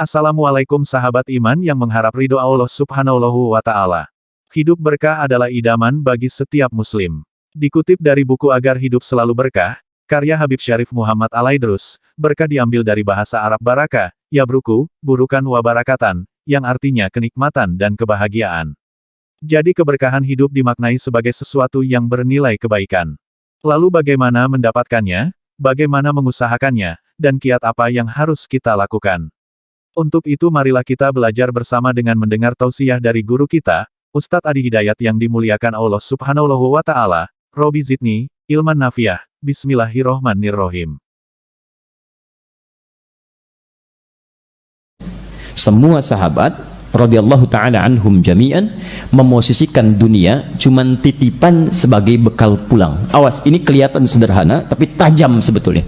Assalamualaikum sahabat iman yang mengharap ridho Allah Subhanahu wa Ta'ala. Hidup berkah adalah idaman bagi setiap muslim. Dikutip dari buku Agar Hidup Selalu Berkah, karya Habib Syarif Muhammad Al-Aidrus, berkah diambil dari bahasa Arab baraka, yabruku, burukan wa barakatan, yang artinya kenikmatan dan kebahagiaan. Jadi keberkahan hidup dimaknai sebagai sesuatu yang bernilai kebaikan. Lalu bagaimana mendapatkannya, bagaimana mengusahakannya, dan kiat apa yang harus kita lakukan? Untuk itu marilah kita belajar bersama dengan mendengar tausiah dari guru kita, Ustadz Adi Hidayat yang dimuliakan Allah Subhanahu wa Ta'ala. Robi zidni ilman nafiah. Bismillahirrohmanirrohim. Semua sahabat radhiyallahu ta'ala anhum jami'an memosisikan dunia cuman titipan sebagai bekal pulang. Awas, ini kelihatan sederhana tapi tajam sebetulnya.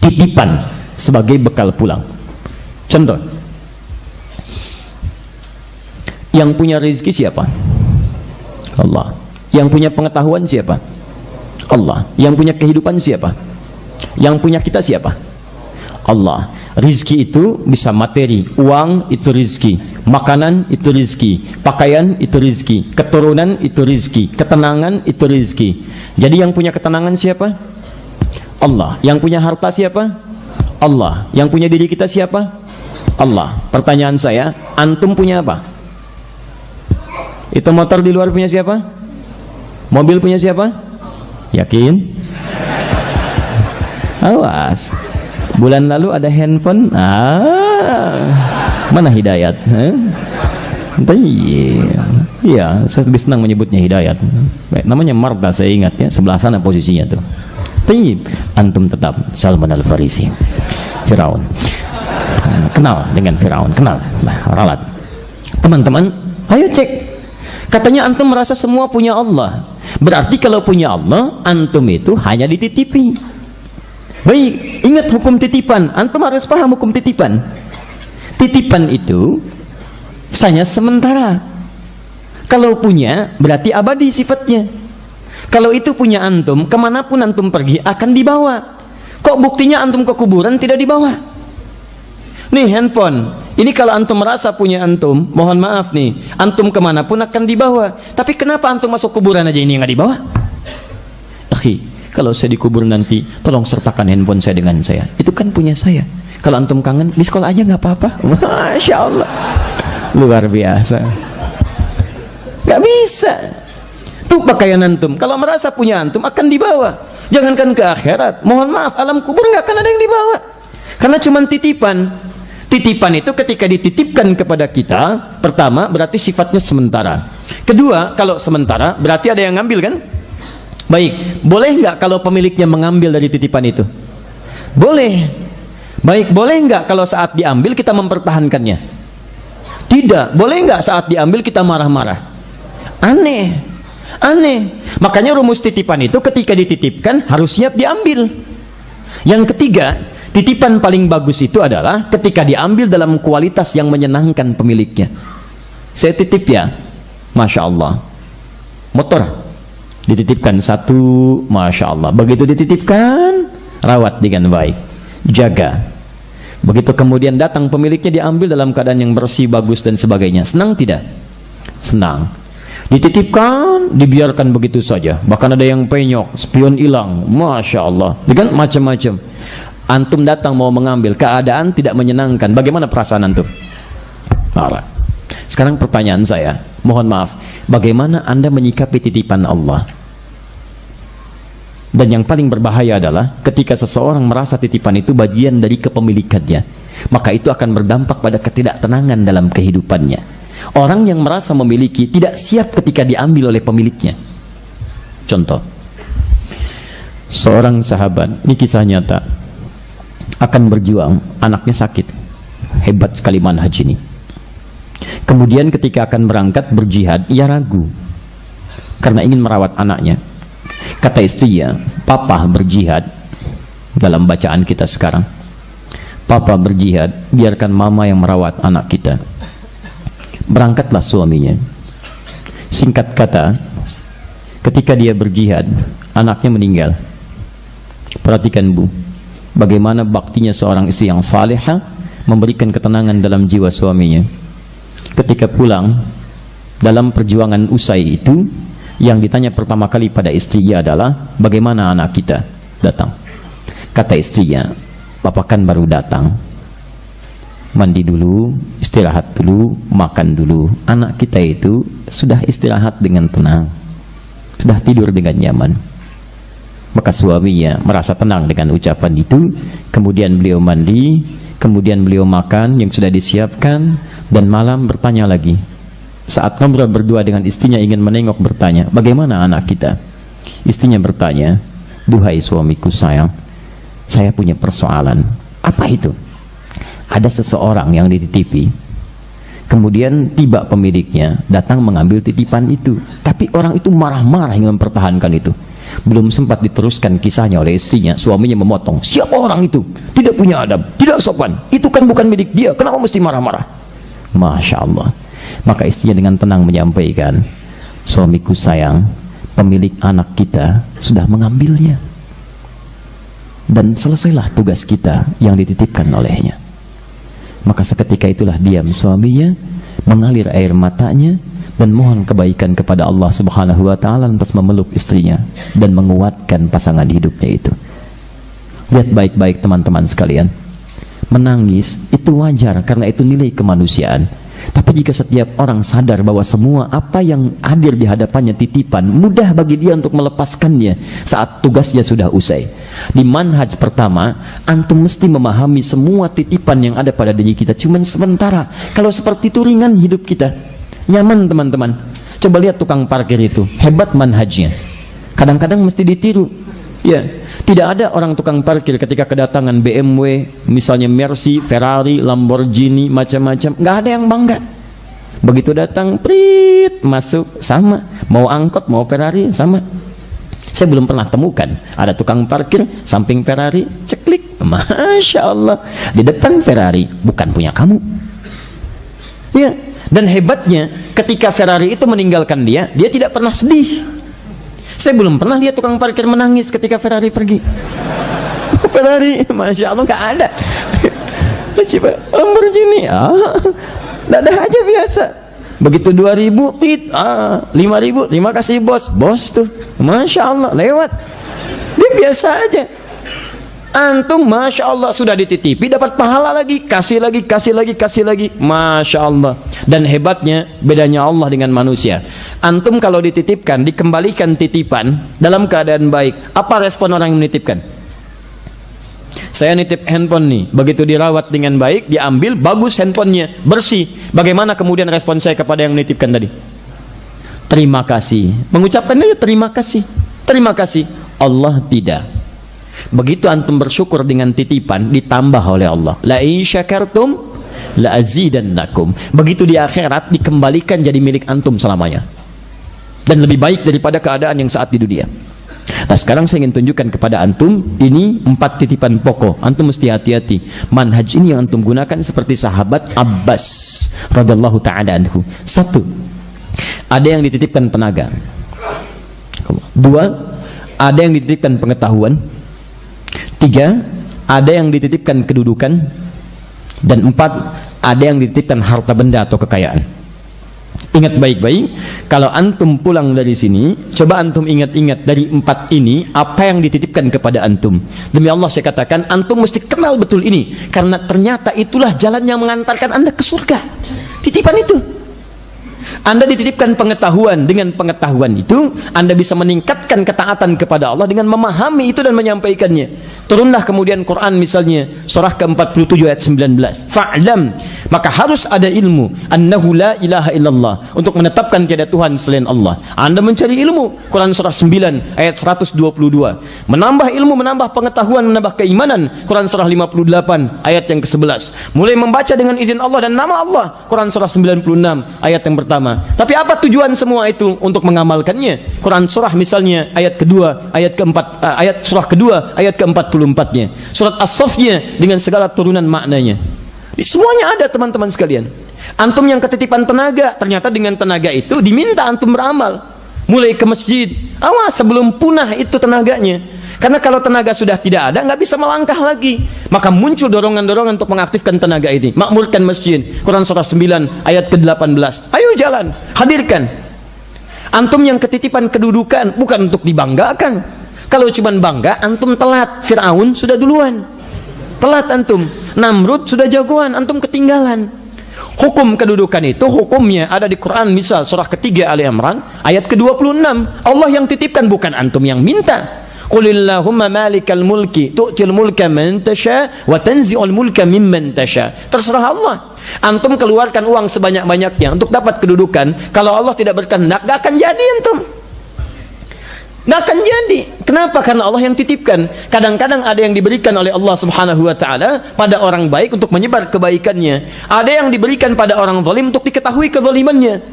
Titipan sebagai bekal pulang. Contoh, yang punya rezeki siapa? Allah. Yang punya pengetahuan siapa? Allah. Yang punya kehidupan siapa? Yang punya kita siapa? Allah. Rizki itu bisa materi, uang itu rizki, makanan itu rizki, pakaian itu rizki, keturunan itu rizki, ketenangan itu rizki. Jadi yang punya ketenangan siapa? Allah. Yang punya harta siapa? Allah. Yang punya diri kita siapa? Allah. Pertanyaan saya, antum punya apa? Itu motor di luar punya siapa? Mobil punya siapa? Yakin? Awas. Bulan lalu ada handphone. Mana Hidayat? Iya, saya lebih senang menyebutnya Hidayat. Namanya Marta, saya ingat ya, sebelah sana posisinya tuh. Antum tetap Salman Al-Farisi, Firaun. Kenal dengan Firaun, kenal. Ralat. Teman-teman, ayo cek. Katanya antum merasa semua punya Allah. Berarti kalau punya Allah, antum itu hanya dititipi. Baik, ingat hukum titipan. Antum harus paham hukum titipan. Titipan itu hanya sementara. Kalau punya, berarti abadi sifatnya. Kalau itu punya antum, kemanapun antum pergi akan dibawa. Kok buktinya antum ke kuburan tidak dibawa? Nih handphone, ini kalau antum merasa punya antum, mohon maaf nih, antum kemanapun akan dibawa. Tapi kenapa antum masuk kuburan aja ini nggak dibawa? Akhi, kalau saya dikubur nanti, tolong sertakan handphone saya dengan saya. Itu kan punya saya. Kalau antum kangen, di sekolah aja nggak apa-apa. Masya Allah, luar biasa. Nggak bisa. Tuh pakaian antum, kalau merasa punya antum akan dibawa. Jangankan ke akhirat, mohon maaf, alam kubur nggak akan ada yang dibawa. Karena cuma titipan. Titipan itu ketika dititipkan kepada kita, pertama berarti sifatnya sementara. Kedua, kalau sementara berarti ada yang ngambil kan? Baik, boleh nggak kalau pemiliknya mengambil dari titipan itu? Boleh. Baik, boleh nggak kalau saat diambil kita mempertahankannya? Tidak. Boleh nggak saat diambil kita marah-marah? Aneh. Aneh. Makanya rumus titipan itu ketika dititipkan harus siap diambil. Yang ketiga, titipan paling bagus itu adalah ketika diambil dalam kualitas yang menyenangkan pemiliknya. Saya titip ya, Masya Allah, motor dititipkan satu, Masya Allah. Begitu dititipkan, rawat dengan baik, jaga. Begitu kemudian datang pemiliknya, diambil dalam keadaan yang bersih, bagus dan sebagainya. Senang tidak? Senang. Dititipkan, dibiarkan begitu saja. Bahkan ada yang penyok, spion hilang, Masya Allah, dengan macam-macam. Antum datang mau mengambil, keadaan tidak menyenangkan, bagaimana perasaan antum? Marah. Sekarang pertanyaan saya, mohon maaf, bagaimana anda menyikapi titipan Allah? Dan yang paling berbahaya adalah ketika seseorang merasa titipan itu bagian dari kepemilikannya, maka itu akan berdampak pada ketidaktenangan dalam kehidupannya. Orang yang merasa memiliki tidak siap ketika diambil oleh pemiliknya. Contoh, seorang sahabat, ini kisah nyata, akan berjuang, anaknya sakit, hebat sekali manhaj ini. Kemudian ketika akan berangkat berjihad, ia ragu karena ingin merawat anaknya. Kata istrinya, papa berjihad. Dalam bacaan kita sekarang, papa berjihad, biarkan mama yang merawat anak kita. Berangkatlah suaminya. Singkat kata, ketika dia berjihad, anaknya meninggal. Perhatikan Bu, bagaimana baktinya seorang istri yang salihah memberikan ketenangan dalam jiwa suaminya. Ketika pulang dalam perjuangan usai itu, yang ditanya pertama kali pada istrinya adalah, bagaimana anak kita datang? Kata istrinya, Bapak kan baru datang, mandi dulu, istirahat dulu, makan dulu. Anak kita itu sudah istirahat dengan tenang, sudah tidur dengan nyaman. Maka suaminya merasa tenang dengan ucapan itu. Kemudian beliau mandi, kemudian beliau makan yang sudah disiapkan, dan malam bertanya lagi. Saat ngobrol berdua dengan istrinya, ingin menengok, bertanya, bagaimana anak kita? Istrinya bertanya, duhai suamiku sayang, saya punya persoalan. Apa itu? Ada seseorang yang dititipi, kemudian tiba pemiliknya datang mengambil titipan itu, tapi orang itu marah-marah ingin mempertahankan itu. Belum sempat diteruskan kisahnya oleh istrinya, suaminya memotong, siapa orang itu? Tidak punya adab, tidak sopan, itu kan bukan milik dia, kenapa mesti marah-marah? Masya Allah. Maka istrinya dengan tenang menyampaikan, suamiku sayang, pemilik anak kita sudah mengambilnya, dan selesailah tugas kita yang dititipkan olehnya. Maka seketika itulah diam suaminya, mengalir air matanya, dan mohon kebaikan kepada Allah Subhanahu wa Ta'ala lantas memeluk istrinya dan menguatkan pasangan hidupnya itu. Lihat baik-baik teman-teman sekalian, menangis itu wajar karena itu nilai kemanusiaan. Tapi jika setiap orang sadar bahwa semua apa yang hadir di hadapannya titipan, mudah bagi dia untuk melepaskannya saat tugasnya sudah usai. Di manhaj pertama, antum mesti memahami semua titipan yang ada pada diri kita cuman sementara. Kalau seperti itu ringan hidup kita, nyaman teman-teman. Coba lihat tukang parkir itu, hebat manhajnya. Kadang-kadang mesti ditiru. Ya, tidak ada orang tukang parkir ketika kedatangan BMW, misalnya Mercy, Ferrari, Lamborghini, macam-macam, nggak ada yang bangga. Begitu datang, prit, masuk, sama. Mau angkot, mau Ferrari, sama. Saya belum pernah temukan ada tukang parkir samping Ferrari, ceklik, Masya Allah, di depan Ferrari, bukan punya kamu. Ya, dan hebatnya ketika Ferrari itu meninggalkan dia, dia tidak pernah sedih. Saya belum pernah lihat tukang parkir menangis ketika Ferrari pergi. Ferrari, Masya Allah, nggak ada. Coba Lamborghini, ada aja biasa. Begitu 2.000, pit, 5.000, terima kasih bos. Bos tuh, Masya Allah, lewat. Dia biasa aja. Antum Masya Allah sudah dititipi, dapat pahala lagi, kasih lagi, kasih lagi, kasih lagi, Masya Allah. Dan hebatnya bedanya Allah dengan manusia, antum kalau dititipkan, dikembalikan titipan dalam keadaan baik, apa respon orang yang menitipkan? Saya nitip handphone nih, begitu dirawat dengan baik, diambil, bagus handphonenya, bersih. Bagaimana kemudian respon saya kepada yang menitipkan tadi? Terima kasih, mengucapkannya terima kasih, terima kasih. Allah tidak. Begitu antum bersyukur dengan titipan, ditambah oleh Allah, la in syakartum la azidannakum. Begitu di akhirat dikembalikan jadi milik antum selamanya, dan lebih baik daripada keadaan yang saat di dunia. Nah sekarang saya ingin tunjukkan kepada antum, ini 4 titipan pokok. Antum mesti hati-hati. Manhaj ini yang antum gunakan seperti sahabat Abbas radhiyallahu ta'ala anhu. 1, ada yang dititipkan tenaga. 2, ada yang dititipkan pengetahuan. 3, ada yang dititipkan kedudukan. Dan 4, ada yang dititipkan harta benda atau kekayaan. Ingat baik-baik, kalau antum pulang dari sini, coba antum ingat-ingat dari 4 ini, apa yang dititipkan kepada antum. Demi Allah saya katakan, antum mesti kenal betul ini, karena ternyata itulah jalan yang mengantarkan anda ke surga. Titipan itu. Anda dititipkan pengetahuan, dengan pengetahuan itu Anda bisa meningkatkan ketaatan kepada Allah dengan memahami itu dan menyampaikannya. Turunlah kemudian Quran misalnya surah ke-47 ayat 19. Fa'lam, maka harus ada ilmu annahu la ilaha illallah, untuk menetapkan tiada Tuhan selain Allah. Anda mencari ilmu, Quran surah 9 ayat 122. Menambah ilmu, menambah pengetahuan, menambah keimanan, Quran surah 58 ayat yang ke-11. Mulai membaca dengan izin Allah dan nama Allah, Quran surah 96 ayat yang pertama. Tapi apa tujuan semua itu? Untuk mengamalkannya. Quran surah misalnya ayat kedua, ayat keempat, ayat surah kedua, ayat ke-44-nya. Surat As-Saffnya dengan segala turunan maknanya. Semuanya ada teman-teman sekalian. Antum yang ketitipan tenaga, ternyata dengan tenaga itu diminta antum beramal. Mulai ke masjid, awas sebelum punah itu tenaganya. Karena kalau tenaga sudah tidak ada, nggak bisa melangkah lagi. Maka muncul dorongan-dorongan untuk mengaktifkan tenaga ini. Makmurkan masjid. Quran surah 9 ayat ke-18. Ayo jalan, hadirkan. Antum yang ketitipan kedudukan bukan untuk dibanggakan. Kalau cuma bangga, antum telat. Fir'aun sudah duluan. Telat antum. Namrud sudah jagoan, antum ketinggalan. Hukum kedudukan itu hukumnya ada di Quran, misal surah ketiga Ali Imran ayat ke-26. Allah yang titipkan, bukan antum yang minta. Qulillahumma malikal mulki tu'til mulka man tasha wa tanzi'ul mulka mimman tasha. Terserah Allah. Antum keluarkan uang sebanyak-banyaknya untuk dapat kedudukan. Kalau Allah tidak berkehendak, gak akan jadi antum. Gak akan jadi. Kenapa? Karena Allah yang titipkan. Kadang-kadang ada yang diberikan oleh Allah subhanahu wa ta'ala pada orang baik untuk menyebar kebaikannya. Ada yang diberikan pada orang zalim untuk diketahui kezalimannya.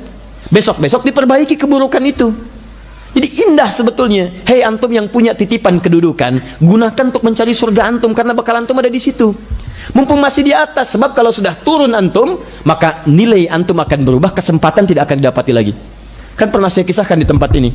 Besok-besok diperbaiki keburukan itu. Jadi indah sebetulnya. Hei antum yang punya titipan kedudukan, gunakan untuk mencari surga antum, karena bakal antum ada di situ. Mumpung masih di atas, sebab kalau sudah turun antum, maka nilai antum akan berubah, kesempatan tidak akan didapati lagi. Kan pernah saya kisahkan di tempat ini.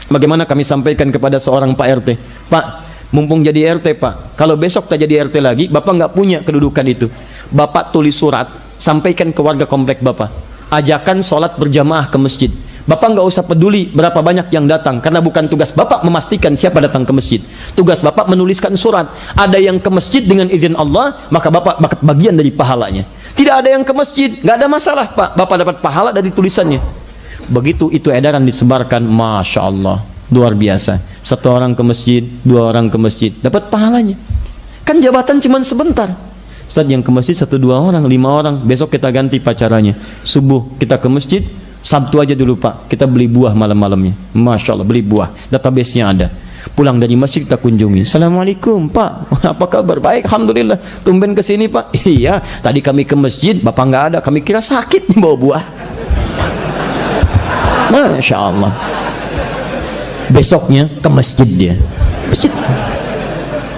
Bagaimana kami sampaikan kepada seorang Pak RT, Pak, mumpung jadi RT Pak, kalau besok tak jadi RT lagi, Bapak nggak punya kedudukan itu. Bapak tulis surat, sampaikan ke warga komplek Bapak. Ajakan sholat berjamaah ke masjid. Bapak nggak usah peduli berapa banyak yang datang, karena bukan tugas Bapak memastikan siapa datang ke masjid. Tugas Bapak menuliskan surat. Ada yang ke masjid dengan izin Allah, maka Bapak dapat bagian dari pahalanya. Tidak ada yang ke masjid, nggak ada masalah Pak, Bapak dapat pahala dari tulisannya. Begitu itu edaran disebarkan, Masya Allah, luar biasa. Satu orang ke masjid, dua orang ke masjid, dapat pahalanya. Kan jabatan cuma sebentar. Ustaz, yang ke masjid 1, 2 orang, 5 orang, besok kita ganti pacarannya. Subuh kita ke masjid, Sabtu aja dulu Pak, kita beli buah malam-malamnya. Masya Allah, beli buah, database-nya ada. Pulang dari masjid kita kunjungi. Assalamualaikum Pak, apa kabar? Baik, Alhamdulillah. Tumben ke sini Pak. Iya, tadi kami ke masjid, Bapak nggak ada, kami kira sakit nih bawa buah. Masya Allah. Besoknya ke masjid dia. Masjid.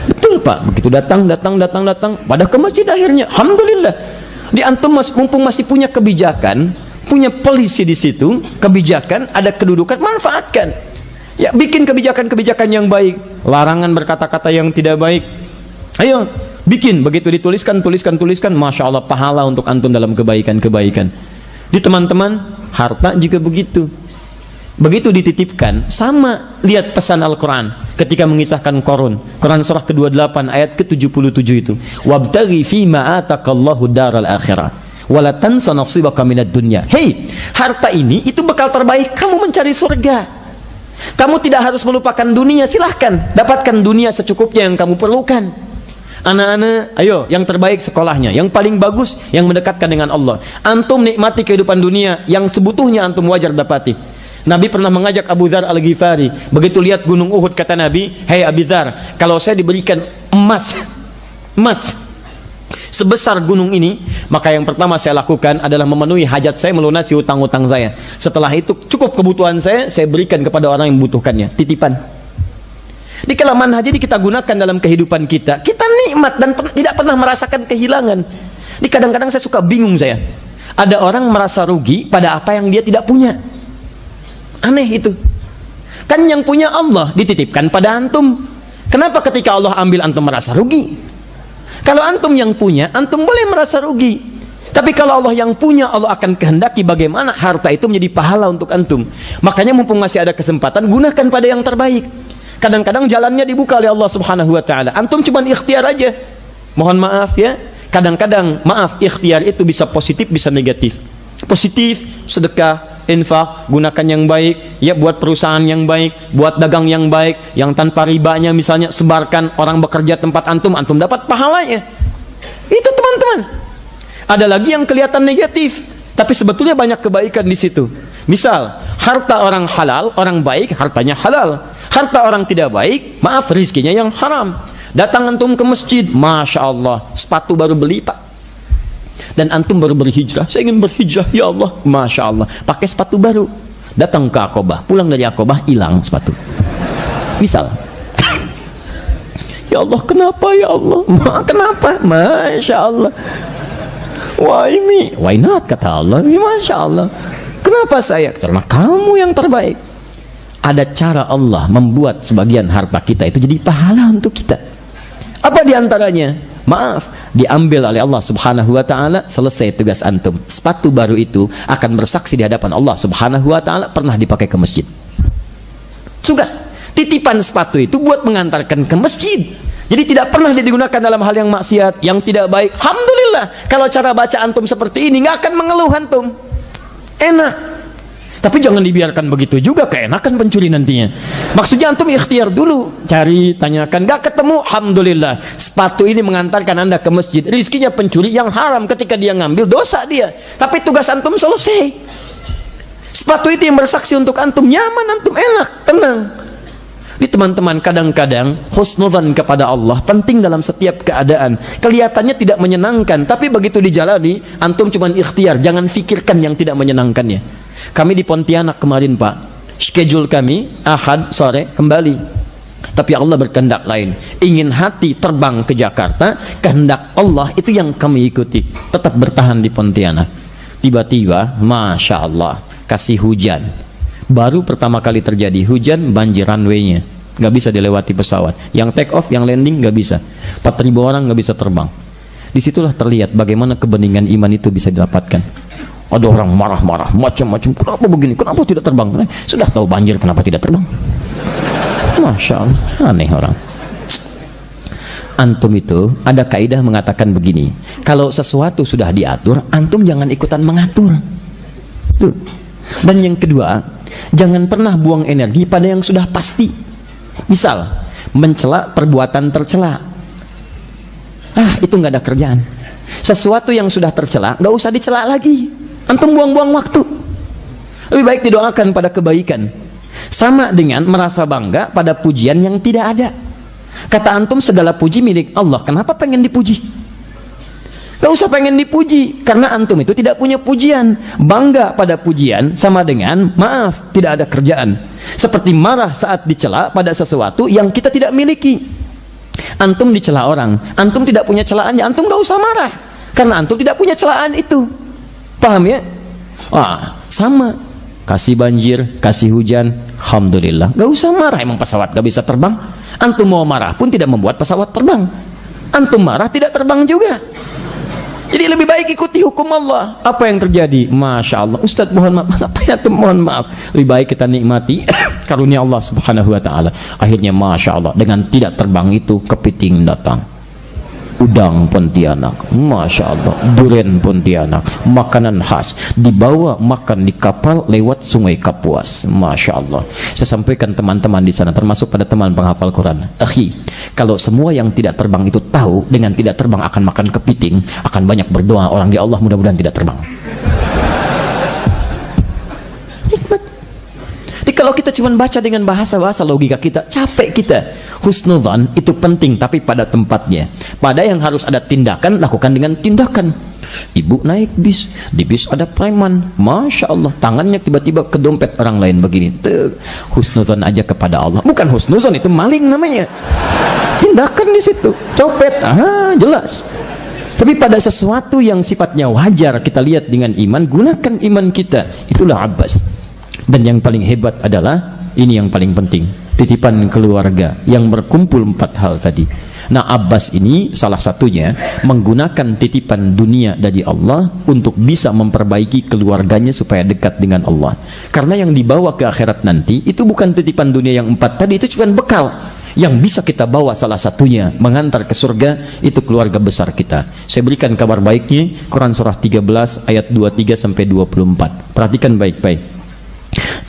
Betul Pak, begitu datang, pada ke masjid akhirnya. Alhamdulillah. Di antum mumpung masih punya kebijakan, punya polisi di situ, kebijakan, ada kedudukan, manfaatkan. Ya, bikin kebijakan-kebijakan yang baik, larangan berkata-kata yang tidak baik. Ayo, bikin. Begitu dituliskan, tuliskan, Masya Allah, pahala untuk antum dalam kebaikan-kebaikan. Di teman-teman, harta juga begitu. Begitu dititipkan, sama. Lihat pesan Al-Quran ketika mengisahkan Qarun. Quran surah ke-28 ayat ke-77 itu. Wabtaghi fima ataqallahu daral akhirah wala tansa nasibaka minad dunya. Hei, harta ini itu bekal terbaik kamu mencari surga. Kamu tidak harus melupakan dunia, silahkan dapatkan dunia secukupnya yang kamu perlukan. Anak-anak, ayo, yang terbaik sekolahnya, yang paling bagus, yang mendekatkan dengan Allah. Antum nikmati kehidupan dunia yang sebutuhnya antum wajar dapati. Nabi pernah mengajak Abu Dzar Al-Ghifari. Begitu lihat gunung Uhud, kata Nabi, hei Abu Dzar, kalau saya diberikan emas sebesar gunung ini, maka yang pertama saya lakukan adalah memenuhi hajat saya, melunasi hutang-hutang saya. Setelah itu cukup kebutuhan saya berikan kepada orang yang membutuhkannya. Titipan. Di kala manhaj ini kita gunakan dalam kehidupan kita, kita nikmat dan tidak pernah merasakan kehilangan. Di kadang-kadang saya suka bingung saya. Ada orang merasa rugi pada apa yang dia tidak punya. Aneh itu. Kan yang punya Allah dititipkan pada antum. Kenapa ketika Allah ambil antum merasa rugi? Kalau antum yang punya, antum boleh merasa rugi. Tapi kalau Allah yang punya, Allah akan kehendaki bagaimana harta itu menjadi pahala untuk antum. Makanya mumpung masih ada kesempatan, gunakan pada yang terbaik. Kadang-kadang jalannya dibuka oleh Allah Subhanahu wa taala. Antum cuma ikhtiar aja. Mohon maaf ya. Kadang-kadang maaf, ikhtiar itu bisa positif, bisa negatif. Positif, sedekah, infak, gunakan yang baik, ya buat perusahaan yang baik, buat dagang yang baik, yang tanpa ribanya misalnya, sebarkan orang bekerja tempat antum, antum dapat pahalanya. Itu teman-teman. Ada lagi yang kelihatan negatif, tapi sebetulnya banyak kebaikan di situ. Misal, harta orang halal, orang baik, hartanya halal. Harta orang tidak baik, maaf, rizkinya yang haram. Datang antum ke masjid, Masya Allah, sepatu baru beli Pak. Dan antum baru berhijrah, saya ingin berhijrah ya Allah, Masya Allah, pakai sepatu baru. Datang ke Aqabah, pulang dari Aqabah, hilang sepatu. Misal, ya Allah, kenapa ya Allah? Kenapa? Masya Allah. Why me? Why not? Kata Allah, Masya Allah. Kenapa saya? Karena kamu yang terbaik. ada cara Allah membuat sebagian harta kita itu jadi pahala untuk kita. Apa diantaranya? Maaf, diambil oleh Allah Subhanahu wa ta'ala, selesai tugas antum. Sepatu baru itu akan bersaksi di hadapan Allah Subhanahu wa ta'ala pernah dipakai ke masjid. Sudah, titipan sepatu itu buat mengantarkan ke masjid. Jadi tidak pernah digunakan dalam hal yang maksiat, yang tidak baik. Alhamdulillah, kalau cara baca antum seperti ini nggak akan mengeluh antum. Enak. Tapi jangan dibiarkan begitu juga, keenakan pencuri nantinya. Maksudnya antum ikhtiar dulu, cari, tanyakan, gak ketemu, alhamdulillah. Sepatu ini mengantarkan anda ke masjid. Rizkinya pencuri yang haram, ketika dia ngambil dosa dia. Tapi tugas antum selesai. Sepatu itu yang bersaksi untuk antum, nyaman, antum enak, tenang. Di teman-teman, kadang-kadang husnudzan kepada Allah penting dalam setiap keadaan. Kelihatannya tidak menyenangkan, tapi begitu dijalani, antum cuma ikhtiar, jangan fikirkan yang tidak menyenangkannya. Kami di Pontianak kemarin Pak, schedule kami Ahad sore kembali, tapi Allah berkehendak lain. Ingin hati terbang ke Jakarta, kehendak Allah itu yang kami ikuti, tetap bertahan di Pontianak. Tiba-tiba Masya Allah kasih hujan. Baru pertama kali terjadi hujan, banjir runway-nya, nggak bisa dilewati pesawat. Yang take off, yang landing nggak bisa. 4.000 orang nggak bisa terbang. Disitulah terlihat bagaimana kebeningan iman itu bisa didapatkan. Ada orang marah-marah, macam-macam. Kenapa begini? Kenapa tidak terbang? Sudah tahu banjir, kenapa tidak terbang? Masya Allah, aneh orang. Antum itu ada kaidah mengatakan begini, kalau sesuatu sudah diatur, antum jangan ikutan mengatur. Tuh. Dan yang kedua, jangan pernah buang energi pada yang sudah pasti. Misal, mencela perbuatan tercela. Itu nggak ada kerjaan. Sesuatu yang sudah tercela, nggak usah dicela lagi. Antum buang-buang waktu. Lebih baik didoakan pada kebaikan. Sama dengan merasa bangga pada pujian yang tidak ada. Kata antum segala puji milik Allah, kenapa pengen dipuji? Gak usah pengen dipuji, karena antum itu tidak punya pujian. Bangga pada pujian sama dengan maaf, tidak ada kerjaan. Seperti marah saat dicela pada sesuatu yang kita tidak miliki. Antum dicela orang, antum tidak punya celaannya, antum gak usah marah, karena antum tidak punya celaan itu. Paham ya? Sama. Kasih banjir, kasih hujan, alhamdulillah. Gak usah marah, emang pesawat gak bisa terbang. Antum mau marah pun tidak membuat pesawat terbang. Antum marah tidak terbang juga. Jadi lebih baik ikuti hukum Allah. Apa yang terjadi? Masya Allah, Ustadz mohon maaf. Apa yang antum mohon maaf? Lebih baik kita nikmati karunia Allah Subhanahu wa ta'ala. Akhirnya Masya Allah, dengan tidak terbang itu kepiting datang. Udang Pontianak, Masya Allah, durian Pontianak, makanan khas, dibawa makan di kapal lewat sungai Kapuas, Masya Allah. Saya sampaikan teman-teman di sana, termasuk pada teman penghafal Quran, akhi, kalau semua yang tidak terbang itu tahu dengan tidak terbang akan makan kepiting, akan banyak berdoa orang di Allah mudah-mudahan tidak terbang. Hikmat. Jadi kalau kita cuma baca dengan bahasa-bahasa logika kita, capek kita. Husnudzan itu penting, tapi pada tempatnya. Pada yang harus ada tindakan, lakukan dengan tindakan. Ibu naik bis, di bis ada preman, Masya Allah, tangannya tiba-tiba ke dompet orang lain begini. Husnudzan aja kepada Allah. Bukan husnudzan, itu maling namanya. Tindakan di situ, copet, jelas. Tapi pada sesuatu yang sifatnya wajar, kita lihat dengan iman, gunakan iman kita. Itulah Abbas. Dan yang paling hebat adalah ini yang paling penting, titipan keluarga yang berkumpul 4 hal tadi. Nah, Abbas ini salah satunya menggunakan titipan dunia dari Allah untuk bisa memperbaiki keluarganya supaya dekat dengan Allah. Karena yang dibawa ke akhirat nanti itu bukan titipan dunia yang 4 tadi, itu cuma bekal. Yang bisa kita bawa salah satunya mengantar ke surga itu keluarga besar kita. Saya berikan kabar baiknya, Quran surah 13 ayat 23 sampai 24. Perhatikan baik-baik.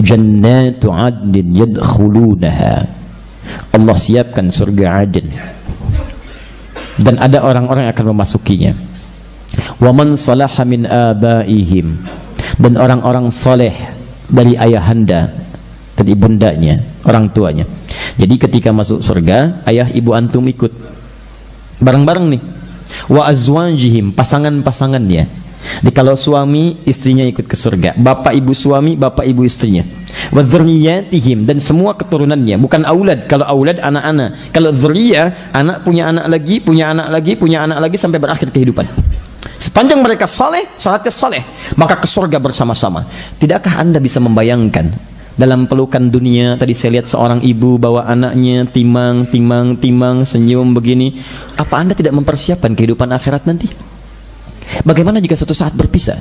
Jannatu adnin yadkhulunaha, Allah siapkan surga Aden dan ada orang-orang yang akan memasukinya. Wa man salaha min abaihim, dan orang-orang soleh dari ayahanda dan ibundanya, orang tuanya. Jadi ketika masuk surga, ayah ibu antum ikut bareng-bareng nih. Wa azwajihim, pasangan-pasangannya. Jadi kalau suami istrinya ikut ke surga, bapak ibu suami, bapak ibu istrinya. Wa dzurriyyatihim, dan semua keturunannya, bukan aulad. Kalau aulad anak-anak, kalau dzurriyyah anak punya anak lagi, punya anak lagi, punya anak lagi sampai berakhir kehidupan. Sepanjang mereka saleh, salatnya saleh, maka ke surga bersama-sama. Tidakkah Anda bisa membayangkan Dalam pelukan dunia, tadi saya lihat seorang ibu bawa anaknya, timang, senyum begini. Apa Anda tidak mempersiapkan kehidupan akhirat nanti? Bagaimana jika suatu saat berpisah?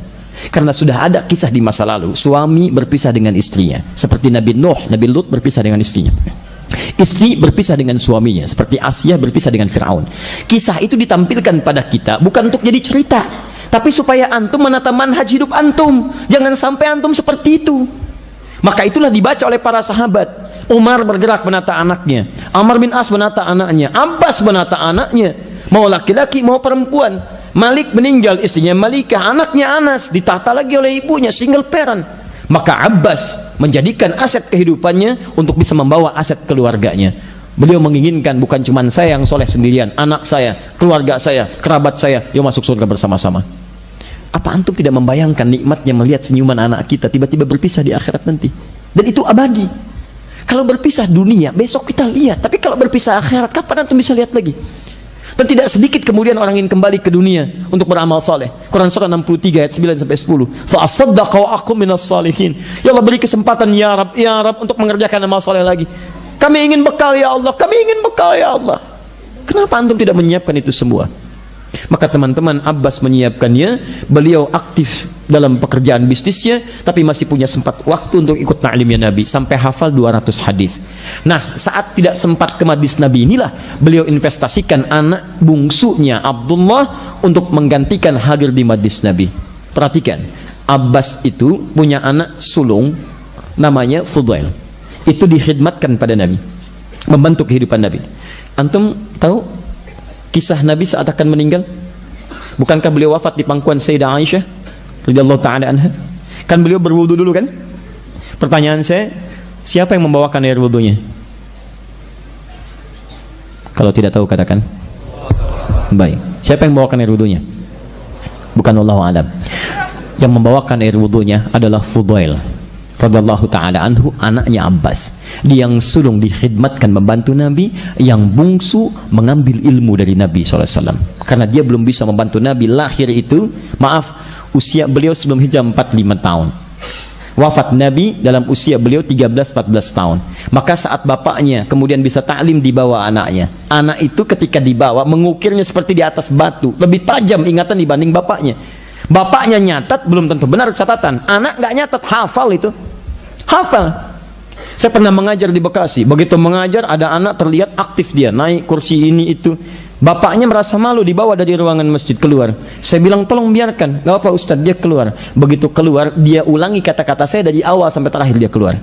Karena sudah ada kisah di masa lalu, suami berpisah dengan istrinya, seperti Nabi Nuh, Nabi Lut berpisah dengan istrinya. Istri berpisah dengan suaminya, seperti Asia berpisah dengan Fir'aun. Kisah itu ditampilkan pada kita bukan untuk jadi cerita, tapi supaya antum menata manhaj hidup antum. Jangan sampai antum seperti itu. Maka itulah dibaca oleh para sahabat. Umar bergerak menata anaknya, Amr bin As menata anaknya, Abbas menata anaknya, mau laki-laki mau perempuan. Malik meninggal, istrinya Malikah, anaknya Anas ditata lagi oleh ibunya, single parent. Maka Abbas menjadikan aset kehidupannya untuk bisa membawa aset keluarganya. Beliau menginginkan bukan cuma saya yang soleh sendirian, anak saya, keluarga saya, kerabat saya, yuk masuk surga bersama-sama. Apa antum tidak membayangkan nikmatnya melihat senyuman anak kita tiba-tiba berpisah di akhirat nanti? Dan itu abadi. Kalau berpisah dunia, besok kita lihat. Tapi kalau berpisah akhirat, kapan antum bisa lihat lagi? Dan tidak sedikit kemudian orang ingin kembali ke dunia untuk beramal saleh. Quran surah 63 ayat 9 sampai 10. Fa asaddaqa wa akum minas salihin. Ya Allah, beri kesempatan ya Rab untuk mengerjakan amal saleh lagi. Kami ingin bekal ya Allah, kami ingin bekal ya Allah. Kenapa antum tidak menyiapkan itu semua? Maka teman-teman, Abbas menyiapkannya. Beliau aktif dalam pekerjaan bisnisnya, tapi masih punya sempat waktu untuk ikut ta'limnya Nabi, sampai hafal 200 hadis. Nah, saat tidak sempat ke majlis Nabi inilah beliau investasikan anak bungsunya Abdullah untuk menggantikan hadir di majlis Nabi. Perhatikan, Abbas itu punya anak sulung namanya Fudail. Itu dikhidmatkan pada Nabi, membantu kehidupan Nabi. Antum tahu kisah Nabi saat akan meninggal? Bukankah beliau wafat di pangkuan Sayyidah Aisyah radhiyallahu ta'ala anha? Kan beliau berwudu dulu kan? Pertanyaan saya, siapa yang membawakan air wudunya? Kalau tidak tahu katakan. Baik, siapa yang membawakan air wudunya? Bukan, wallahu a'lam. Yang membawakan air wudunya adalah Fudail radhiyallahu ta'ala anhu, anaknya Abbas. Dia yang sulung dikhidmatkan membantu Nabi, yang bungsu mengambil ilmu dari Nabi SAW. Karena dia belum bisa membantu Nabi lahir itu, maaf, usia beliau sebelum hijrah 45 tahun. Wafat Nabi dalam usia beliau 13-14 tahun. Maka saat bapaknya kemudian bisa taklim, dibawa anaknya. Anak itu ketika dibawa mengukirnya seperti di atas batu, lebih tajam ingatan dibanding bapaknya. Bapaknya nyatat, belum tentu benar catatan. Anak nggak nyatat, hafal itu. Hafal. Saya pernah mengajar di Bekasi. Begitu mengajar, ada anak terlihat aktif, dia naik kursi ini itu. Bapaknya merasa malu, dibawa dari ruangan masjid keluar. Saya bilang, tolong biarkan. Gak apa Ustadz, dia keluar. Begitu keluar, dia ulangi kata-kata saya dari awal sampai terakhir dia keluar.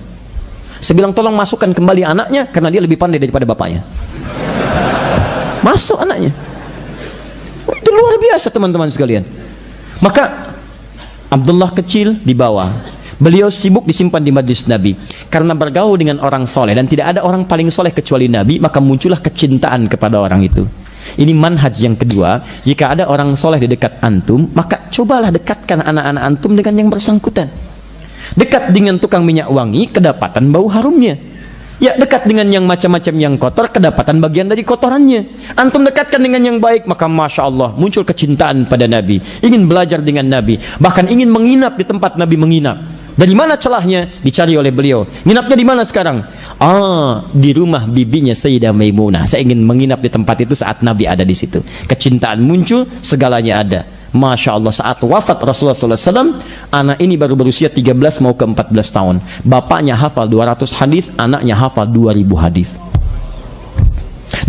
Saya bilang, tolong masukkan kembali anaknya, karena dia lebih pandai daripada bapaknya. Masuk anaknya. Itu luar biasa teman-teman sekalian. Maka Abdullah kecil dibawa. Beliau sibuk disimpan di majlis Nabi. Karena bergaul dengan orang soleh, dan tidak ada orang paling soleh kecuali Nabi, maka muncullah kecintaan kepada orang itu. Ini manhaj yang kedua. Jika ada orang soleh di dekat antum, maka cobalah dekatkan anak-anak antum dengan yang bersangkutan. Dekat dengan tukang minyak wangi, kedapatan bau harumnya. Ya, dekat dengan yang macam-macam yang kotor, kedapatan bagian dari kotorannya. Antum dekatkan dengan yang baik, maka Masya Allah, muncul kecintaan pada Nabi. Ingin belajar dengan Nabi, bahkan ingin menginap di tempat Nabi menginap. Dari mana celahnya? Dicari oleh beliau. Nginapnya di mana sekarang? Di rumah bibinya Sayyidah Maimunah. Saya ingin menginap di tempat itu saat Nabi ada di situ. Kecintaan muncul, segalanya ada. Masya Allah, saat wafat Rasulullah SAW, anak ini baru berusia 13 mau ke 14 tahun. Bapaknya hafal 200 hadis, anaknya hafal 2000 hadis.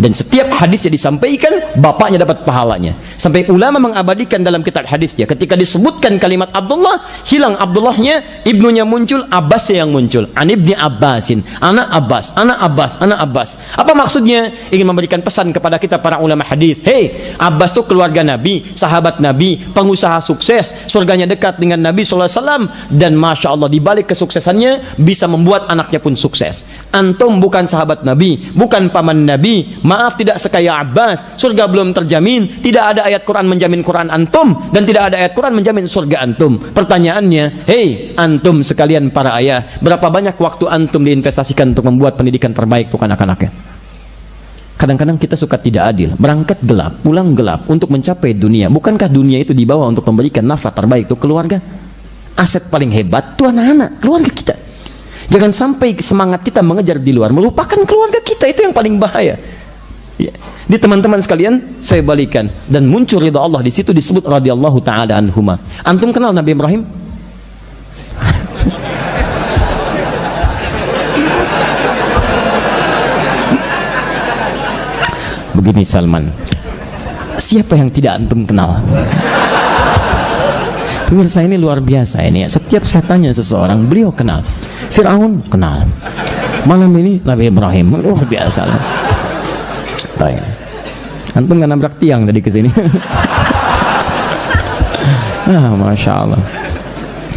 Dan setiap hadisnya disampaikan, bapaknya dapat pahalanya. Sampai ulama mengabadikan dalam kitab hadisnya, ketika disebutkan kalimat Abdullah, hilang Abdullahnya, ibnunya muncul, Abbasnya yang muncul. An ibni Abbasin, anak Abbas, anak Abbas, anak Abbas. Apa maksudnya? Ingin memberikan pesan kepada kita para ulama hadis. Hei, Abbas itu keluarga Nabi, sahabat Nabi, pengusaha sukses, surganya dekat dengan Nabi SAW. Dan Masya Allah, dibalik kesuksesannya, bisa membuat anaknya pun sukses. Antum bukan sahabat Nabi, bukan paman Nabi, maaf tidak sekaya Abbas, surga belum terjamin. Tidak ada ayat Quran menjamin Quran antum, dan tidak ada ayat Quran menjamin surga antum. Pertanyaannya, hei antum sekalian para ayah, berapa banyak waktu antum diinvestasikan untuk membuat pendidikan terbaik untuk anak-anaknya? Kadang-kadang kita suka tidak adil, berangkat gelap, pulang gelap untuk mencapai dunia. Bukankah dunia itu dibawa untuk memberikan nafkah terbaik untuk keluarga? Aset paling hebat itu anak-anak, keluarga kita. Jangan sampai semangat kita mengejar di luar melupakan keluarga kita, itu yang paling bahaya. Ya. Di teman-teman sekalian, saya balikan, dan muncul ridha Allah di situ disebut radhiyallahu taala anhuma. Antum kenal Nabi Ibrahim? Begini Salman, siapa yang tidak antum kenal? Pemirsa, ini luar biasa ini. Setiap saya tanya seseorang, beliau kenal. Fir'aun kenal. Malam ini Nabi Ibrahim, luar biasa. Baik. Antum nggak nabrak tiang tadi ke sini. Masya Allah.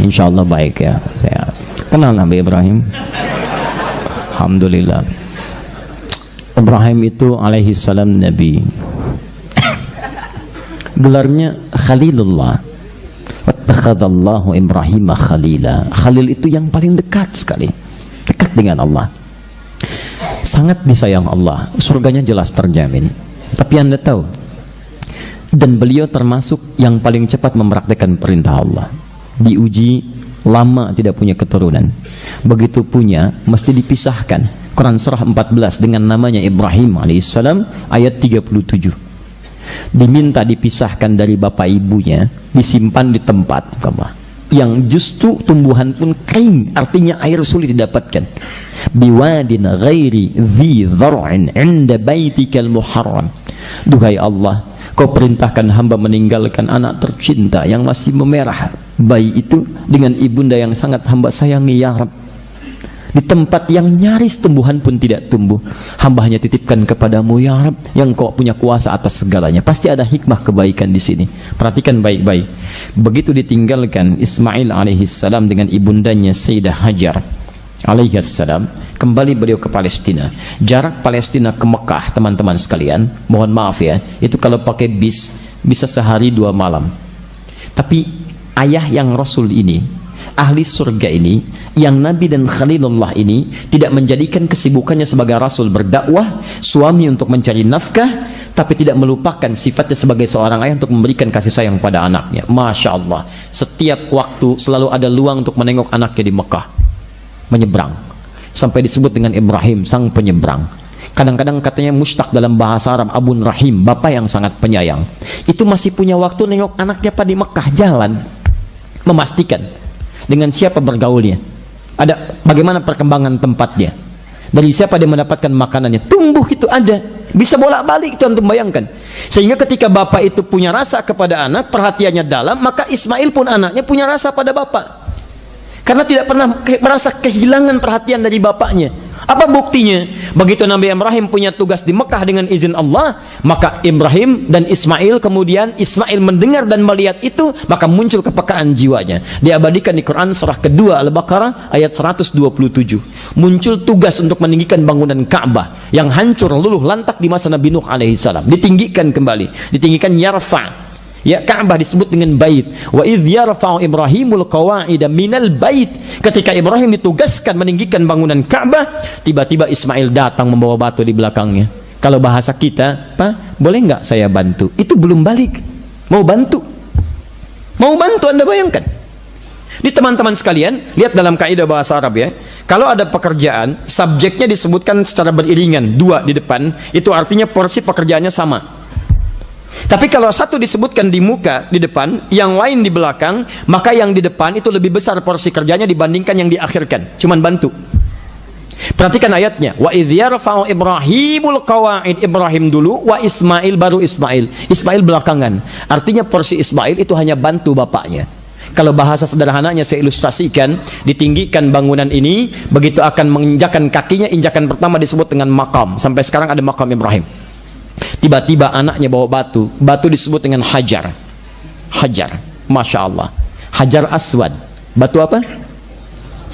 Insya Allah baik ya. Saya kenal Nabi Ibrahim. Alhamdulillah. Ibrahim itu alaihi salam Nabi. Gelarnya Khalilullah. Wattakhadallahu Ibrahim khalila. Khalil itu yang paling dekat sekali, dekat dengan Allah, sangat disayang Allah, surganya jelas terjamin. Tapi Anda tahu, dan beliau termasuk yang paling cepat mempraktikkan perintah Allah. Diuji lama tidak punya keturunan, begitu punya mesti dipisahkan. Quran surah 14 dengan namanya Ibrahim alaihissalam ayat 37. Diminta dipisahkan dari bapak ibunya, disimpan di tempat yang justru tumbuhan pun kering, artinya air sulit didapatkan. Biwadin ghairi dhi dhar'in 'inda baitikal muharram. Duhai Allah, Kau perintahkan hamba meninggalkan anak tercinta yang masih memerah bayi itu dengan ibunda yang sangat hamba sayangi, ya Rabb. Di tempat yang nyaris tumbuhan pun tidak tumbuh, hamba hanya titipkan kepadamu, ya Rabb, yang Kau punya kuasa atas segalanya. Pasti ada hikmah kebaikan di sini. Perhatikan baik-baik. Begitu ditinggalkan Ismail alaihissalam dengan ibundanya Sayyidah Hajar alaihissalam, kembali beliau ke Palestina. Jarak Palestina ke Mekah, teman-teman sekalian, mohon maaf ya, itu kalau pakai bis bisa sehari 2 malam. Tapi ayah yang Rasul ini, ahli surga ini, yang Nabi dan Khalilullah ini tidak menjadikan kesibukannya sebagai Rasul berdakwah, suami untuk mencari nafkah, tapi tidak melupakan sifatnya sebagai seorang ayah untuk memberikan kasih sayang pada anaknya. Masya Allah, setiap waktu selalu ada luang untuk menengok anaknya di Mekah, menyeberang, sampai disebut dengan Ibrahim sang penyeberang. Kadang-kadang katanya mustaq dalam bahasa Arab Abun Rahim, bapak yang sangat penyayang. Itu masih punya waktu nengok anaknya pada di Mekah, jalan, memastikan dengan siapa bergaulnya, ada bagaimana perkembangan tempatnya, dari siapa dia mendapatkan makanannya, tumbuh itu ada, bisa bolak-balik itu, antum bayangkan. Sehingga ketika bapak itu punya rasa kepada anak, perhatiannya dalam, maka Ismail pun anaknya punya rasa pada bapak, karena tidak pernah merasa kehilangan perhatian dari bapaknya. Apa buktinya? Begitu Nabi Ibrahim punya tugas di Mekah dengan izin Allah, maka Ibrahim dan Ismail, kemudian Ismail mendengar dan melihat itu, maka muncul kepekaan jiwanya. Diabadikan di Quran surah kedua Al-Baqarah ayat 127. Muncul tugas untuk meninggikan bangunan Ka'bah yang hancur luluh lantak di masa Nabi Nuh alaihissalam. Ditinggikan kembali, ditinggikan yarfa'. Ya, Ka'bah disebut dengan bait. Wa idh yarfa'u Ibrahimul qawa'ida minal bait. Ketika Ibrahim ditugaskan meninggikan bangunan Ka'bah, tiba-tiba Ismail datang membawa batu di belakangnya. Kalau bahasa kita, Pak, boleh nggak saya bantu? Itu belum balik, mau bantu. Mau bantu, Anda bayangkan. Di teman-teman sekalian, lihat dalam kaidah bahasa Arab ya. Kalau ada pekerjaan, subjeknya disebutkan secara beriringan, 2 di depan, itu artinya porsi pekerjaannya sama. Tapi kalau satu disebutkan di muka, di depan, yang lain di belakang, maka yang di depan itu lebih besar porsi kerjanya dibandingkan yang diakhirkan, cuman bantu. Perhatikan ayatnya, wa idh yarfa'u Ibrahimul qawa'id, Ibrahim dulu, wa Ismail baru Ismail. Ismail belakangan. Artinya porsi Ismail itu hanya bantu bapaknya. Kalau bahasa sederhananya saya ilustrasikan, ditinggikan bangunan ini, begitu akan menginjakan kakinya, injakan pertama disebut dengan makam. Sampai sekarang ada makam Ibrahim. Tiba-tiba anaknya bawa batu, batu disebut dengan hajar. Hajar, Masya Allah. Hajar aswad, batu apa?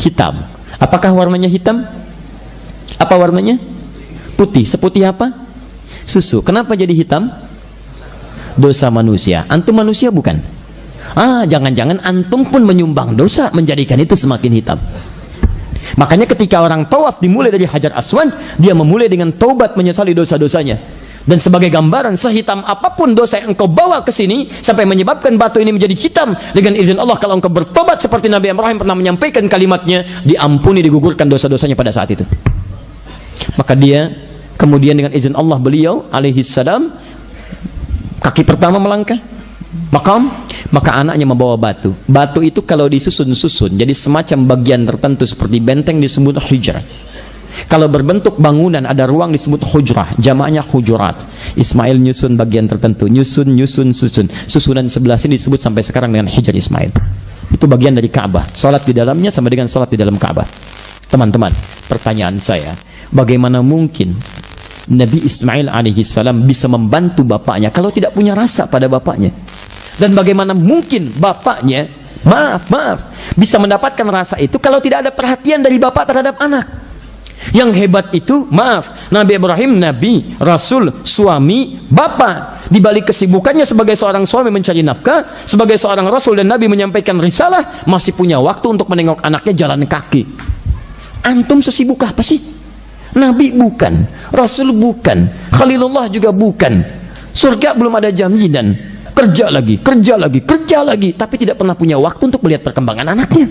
Hitam. Apakah warnanya hitam? Apa warnanya? Putih. Seputih apa? Susu. Kenapa jadi hitam? Dosa manusia. Antum manusia bukan? Jangan-jangan antum pun menyumbang dosa menjadikan itu semakin hitam. Makanya ketika orang tawaf dimulai dari hajar aswad, dia memulai dengan taubat menyesali dosa-dosanya. Dan sebagai gambaran, sehitam apapun dosa yang engkau bawa ke sini sampai menyebabkan batu ini menjadi hitam, dengan izin Allah kalau engkau bertobat seperti Nabi Ibrahim pernah menyampaikan kalimatnya, diampuni, digugurkan dosa-dosanya pada saat itu. Maka dia kemudian dengan izin Allah, beliau alaihi salam kaki pertama melangkah makam, maka anaknya membawa batu. Batu itu kalau disusun-susun jadi semacam bagian tertentu seperti benteng disebut hijrah. Kalau berbentuk bangunan ada ruang disebut hujrah, jamaknya hujurat. Ismail nyusun bagian tertentu, nyusun, susunan sebelah sini disebut sampai sekarang dengan hijr Ismail. Itu bagian dari Ka'bah. Salat di dalamnya sama dengan salat di dalam Ka'bah. Teman-teman, pertanyaan saya, bagaimana mungkin Nabi Ismail alaihi salam bisa membantu bapaknya kalau tidak punya rasa pada bapaknya? Dan bagaimana mungkin bapaknya, maaf, bisa mendapatkan rasa itu kalau tidak ada perhatian dari bapak terhadap anak? Yang hebat itu, maaf, Nabi Ibrahim, Nabi, Rasul, suami, bapak. Di balik kesibukannya sebagai seorang suami mencari nafkah, sebagai seorang Rasul dan Nabi menyampaikan risalah, masih punya waktu untuk menengok anaknya jalan kaki. Antum sesibuk apa sih? Nabi bukan, Rasul bukan, Khalilullah juga bukan. Surga belum ada jaminan. Kerja lagi, tapi tidak pernah punya waktu untuk melihat perkembangan anaknya.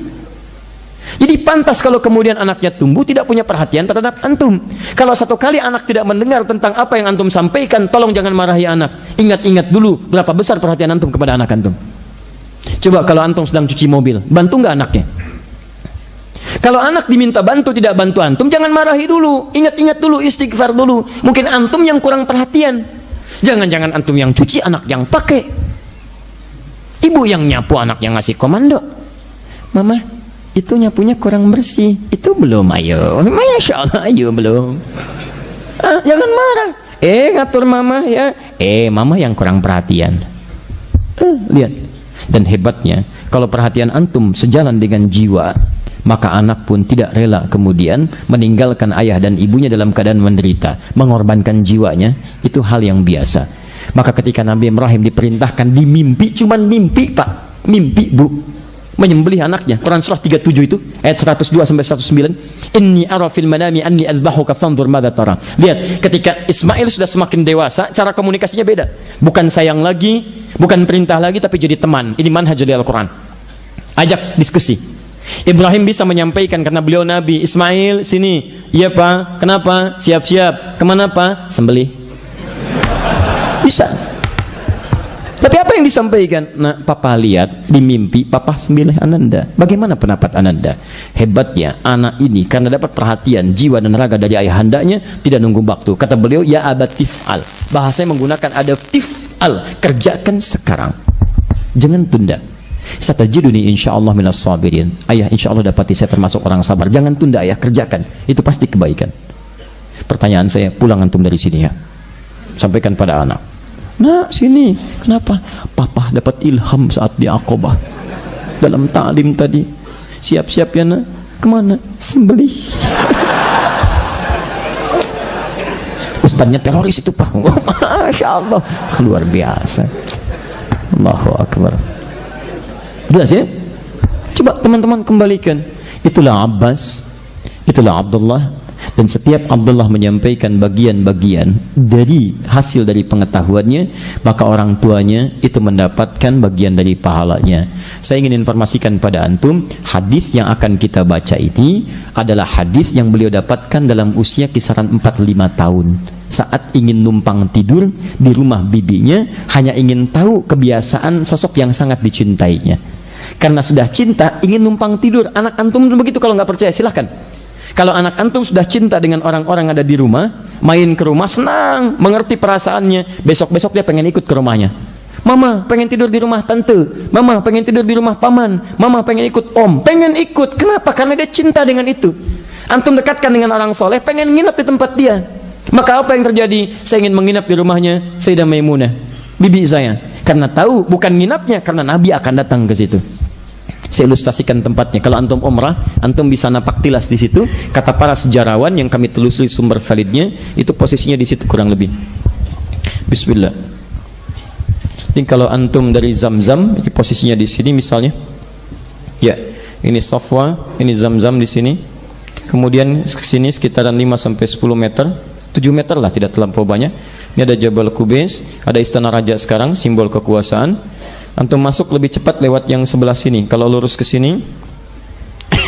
Jadi pantas kalau kemudian anaknya tumbuh tidak punya perhatian terhadap antum. Kalau satu kali anak tidak mendengar tentang apa yang antum sampaikan, tolong jangan marahi anak. Ingat-ingat dulu berapa besar perhatian antum kepada anak antum. Coba kalau antum sedang cuci mobil, bantu nggak anaknya? Kalau anak diminta bantu tidak bantu antum, jangan marahi dulu. Ingat-ingat dulu, istighfar dulu. Mungkin antum yang kurang perhatian. Jangan-jangan antum yang cuci, anak yang pakai. Ibu yang nyapu, anak yang ngasih komando. Mama, itu nyapunya kurang bersih, itu belum, ayo, masya Allah, ayo belum. Jangan marah, ngatur mama ya, mama yang kurang perhatian. Lihat, dan hebatnya kalau perhatian antum sejalan dengan jiwa, maka anak pun tidak rela kemudian meninggalkan ayah dan ibunya dalam keadaan menderita, mengorbankan jiwanya. Itu hal yang biasa. Maka ketika Nabi Ibrahim diperintahkan di mimpi, cuman mimpi pak, mimpi bu, menyembelih anaknya. Quran surah 37 itu ayat 102 sampai 109. Inni ara fil manami anni azbahuka fanzur madza tara. Lihat, ketika Ismail sudah semakin dewasa, cara komunikasinya beda. Bukan sayang lagi, bukan perintah lagi, tapi jadi teman. Ini manhaj dari Al-Quran. Ajak diskusi. Ibrahim bisa menyampaikan karena beliau Nabi. Ismail, sini. Iya pak, kenapa? Siap-siap. Kemana pak? Sembelih. Bisa. Tapi apa yang disampaikan? Nah, papa lihat di mimpi, papa sembelih Ananda. Bagaimana pendapat Ananda? Hebatnya anak ini karena dapat perhatian jiwa dan raga dari ayahandanya, tidak nunggu waktu. Kata beliau, ya abad tif'al. Bahasanya menggunakan ada tif'al, kerjakan sekarang, jangan tunda. Satajiduni insyaallah minas sabirin. Ayah, insyaallah dapati saya termasuk orang sabar. Jangan tunda ayah, kerjakan, itu pasti kebaikan. Pertanyaan saya, pulang antum dari sini ya, sampaikan pada anak. Nah, sini. Kenapa? Papa dapat ilham saat di Aqabah. Dalam ta'lim tadi. Siap-siap ya nak. Kemana? Sembelih. Ustaznya teroris itu pak. Oh, Masya Allah. Luar biasa. Allahu Akbar. Jelas ya? Coba teman-teman kembalikan. Itulah Abbas. Itulah Abdullah. Dan setiap Abdullah menyampaikan bagian-bagian dari hasil dari pengetahuannya, maka orang tuanya itu mendapatkan bagian dari pahalanya. Saya ingin informasikan pada antum, hadis yang akan kita baca ini adalah hadis yang beliau dapatkan dalam usia kisaran 45 tahun. Saat ingin numpang tidur di rumah bibinya, hanya ingin tahu kebiasaan sosok yang sangat dicintainya. Karena sudah cinta, ingin numpang tidur. Anak antum begitu, kalau nggak percaya silahkan. Kalau anak antum sudah cinta dengan orang-orang ada di rumah, main ke rumah senang, mengerti perasaannya, besok-besok dia pengen ikut ke rumahnya. Mama pengen tidur di rumah tante, mama pengen tidur di rumah paman, mama pengen ikut om, pengen ikut. Kenapa? Karena dia cinta dengan itu. Antum dekatkan dengan orang soleh, pengen nginap di tempat dia. Maka apa yang terjadi? Saya ingin menginap di rumahnya Sayyidah Maimunah, bibi saya. Karena tahu bukan nginapnya, karena Nabi akan datang ke situ. Saya ilustrasikan tempatnya. Kalau antum umrah, antum bisa napak tilas di situ. Kata para sejarawan yang kami telusuri sumber validnya, itu posisinya di situ kurang lebih. Bismillah. Jadi kalau antum dari Zamzam, ini posisinya di sini misalnya. Ya, ini Safwa, ini Zamzam di sini. Kemudian ke sini sekitaran 5 sampai 10 meter, 7 meter lah, tidak terlampau banyak. Ini ada Jabal Qubais, ada istana raja sekarang, simbol kekuasaan. Antum masuk lebih cepat lewat yang sebelah sini. Kalau lurus ke sini,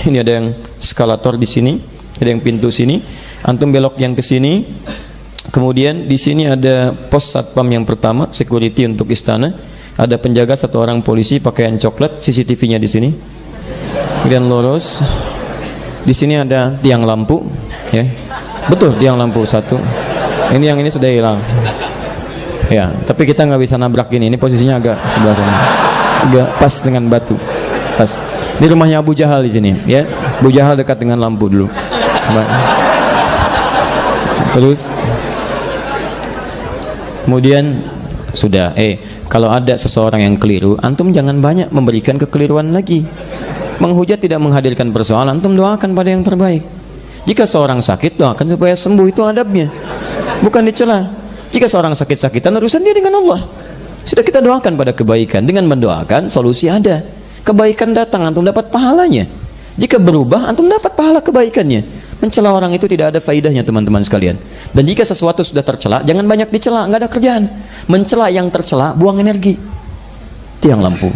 ini ada yang eskalator di sini, ada yang pintu sini. Antum belok yang ke sini. Kemudian di sini ada pos satpam yang pertama, security untuk istana. Ada penjaga satu orang polisi pakaian coklat, CCTV-nya di sini. Kemudian lurus. Di sini ada tiang lampu, ya. Betul, tiang lampu satu. Ini yang ini sudah hilang. Ya, tapi kita nggak bisa nabrak ini. Ini posisinya agak sebelah sana. Agak pas dengan batu. Pas. Ini rumahnya Abu Jahal di sini, ya. Abu Jahal dekat dengan lampu dulu. Terus kemudian sudah kalau ada seseorang yang keliru, antum jangan banyak memberikan kekeliruan lagi. Menghujat tidak menghadirkan persoalan, antum doakan pada yang terbaik. Jika seorang sakit, doakan supaya sembuh, itu adabnya. Bukan dicela. Jika seorang sakit-sakitan, urusan dia dengan Allah. Sudah kita doakan pada kebaikan. Dengan mendoakan, solusi ada. Kebaikan datang, antum dapat pahalanya. Jika berubah, antum dapat pahala kebaikannya. Mencela orang itu tidak ada faidahnya, teman-teman sekalian. Dan jika sesuatu sudah tercela, jangan banyak dicela, nggak ada kerjaan. Mencela yang tercela, buang energi. Tiang lampu.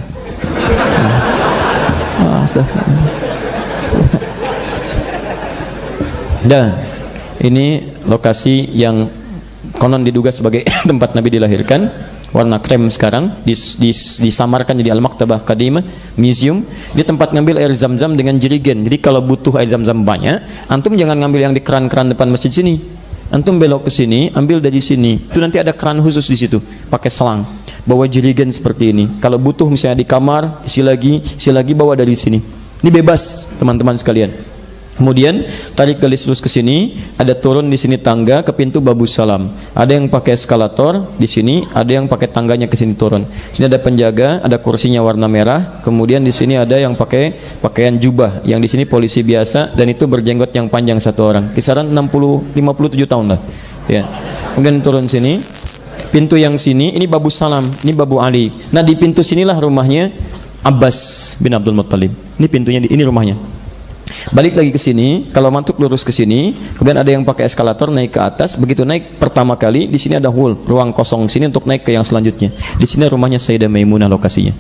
Dah, ini lokasi yang konon diduga sebagai tempat Nabi dilahirkan. Warna krem sekarang disamarkan jadi Al-Maktabah Qadimah Museum. Di tempat ngambil air zam-zam dengan jerigen. Jadi kalau butuh air zam-zam banyak, antum jangan ngambil yang di keran-keran depan masjid sini. Antum belok ke sini, ambil dari sini. Itu nanti ada keran khusus di situ, pakai selang. Bawa jerigen seperti ini. Kalau butuh misalnya di kamar, isi lagi bawa dari sini. Ini bebas, teman-teman sekalian. Kemudian tarik garis lurus ke sini, ada turun di sini tangga ke pintu Babus Salam. Ada yang pakai eskalator di sini, ada yang pakai tangganya ke sini turun. Sini ada penjaga, ada kursinya warna merah. Kemudian di sini ada yang pakai pakaian jubah, yang di sini polisi biasa dan itu berjenggot yang panjang satu orang. Kisaran 57 tahun lah. Ya. Kemudian turun sini. Pintu yang sini, ini Babus Salam, ini Babu Ali. Nah, di pintu sinilah rumahnya Abbas bin Abdul Muttalib. Ini pintunya, ini rumahnya. Balik lagi ke sini, kalau mantuk lurus ke sini, kemudian ada yang pakai eskalator naik ke atas. Begitu naik pertama kali, di sini ada hall, ruang kosong sini untuk naik ke yang selanjutnya. Di sini rumahnya Sayyidah Maimunah lokasinya.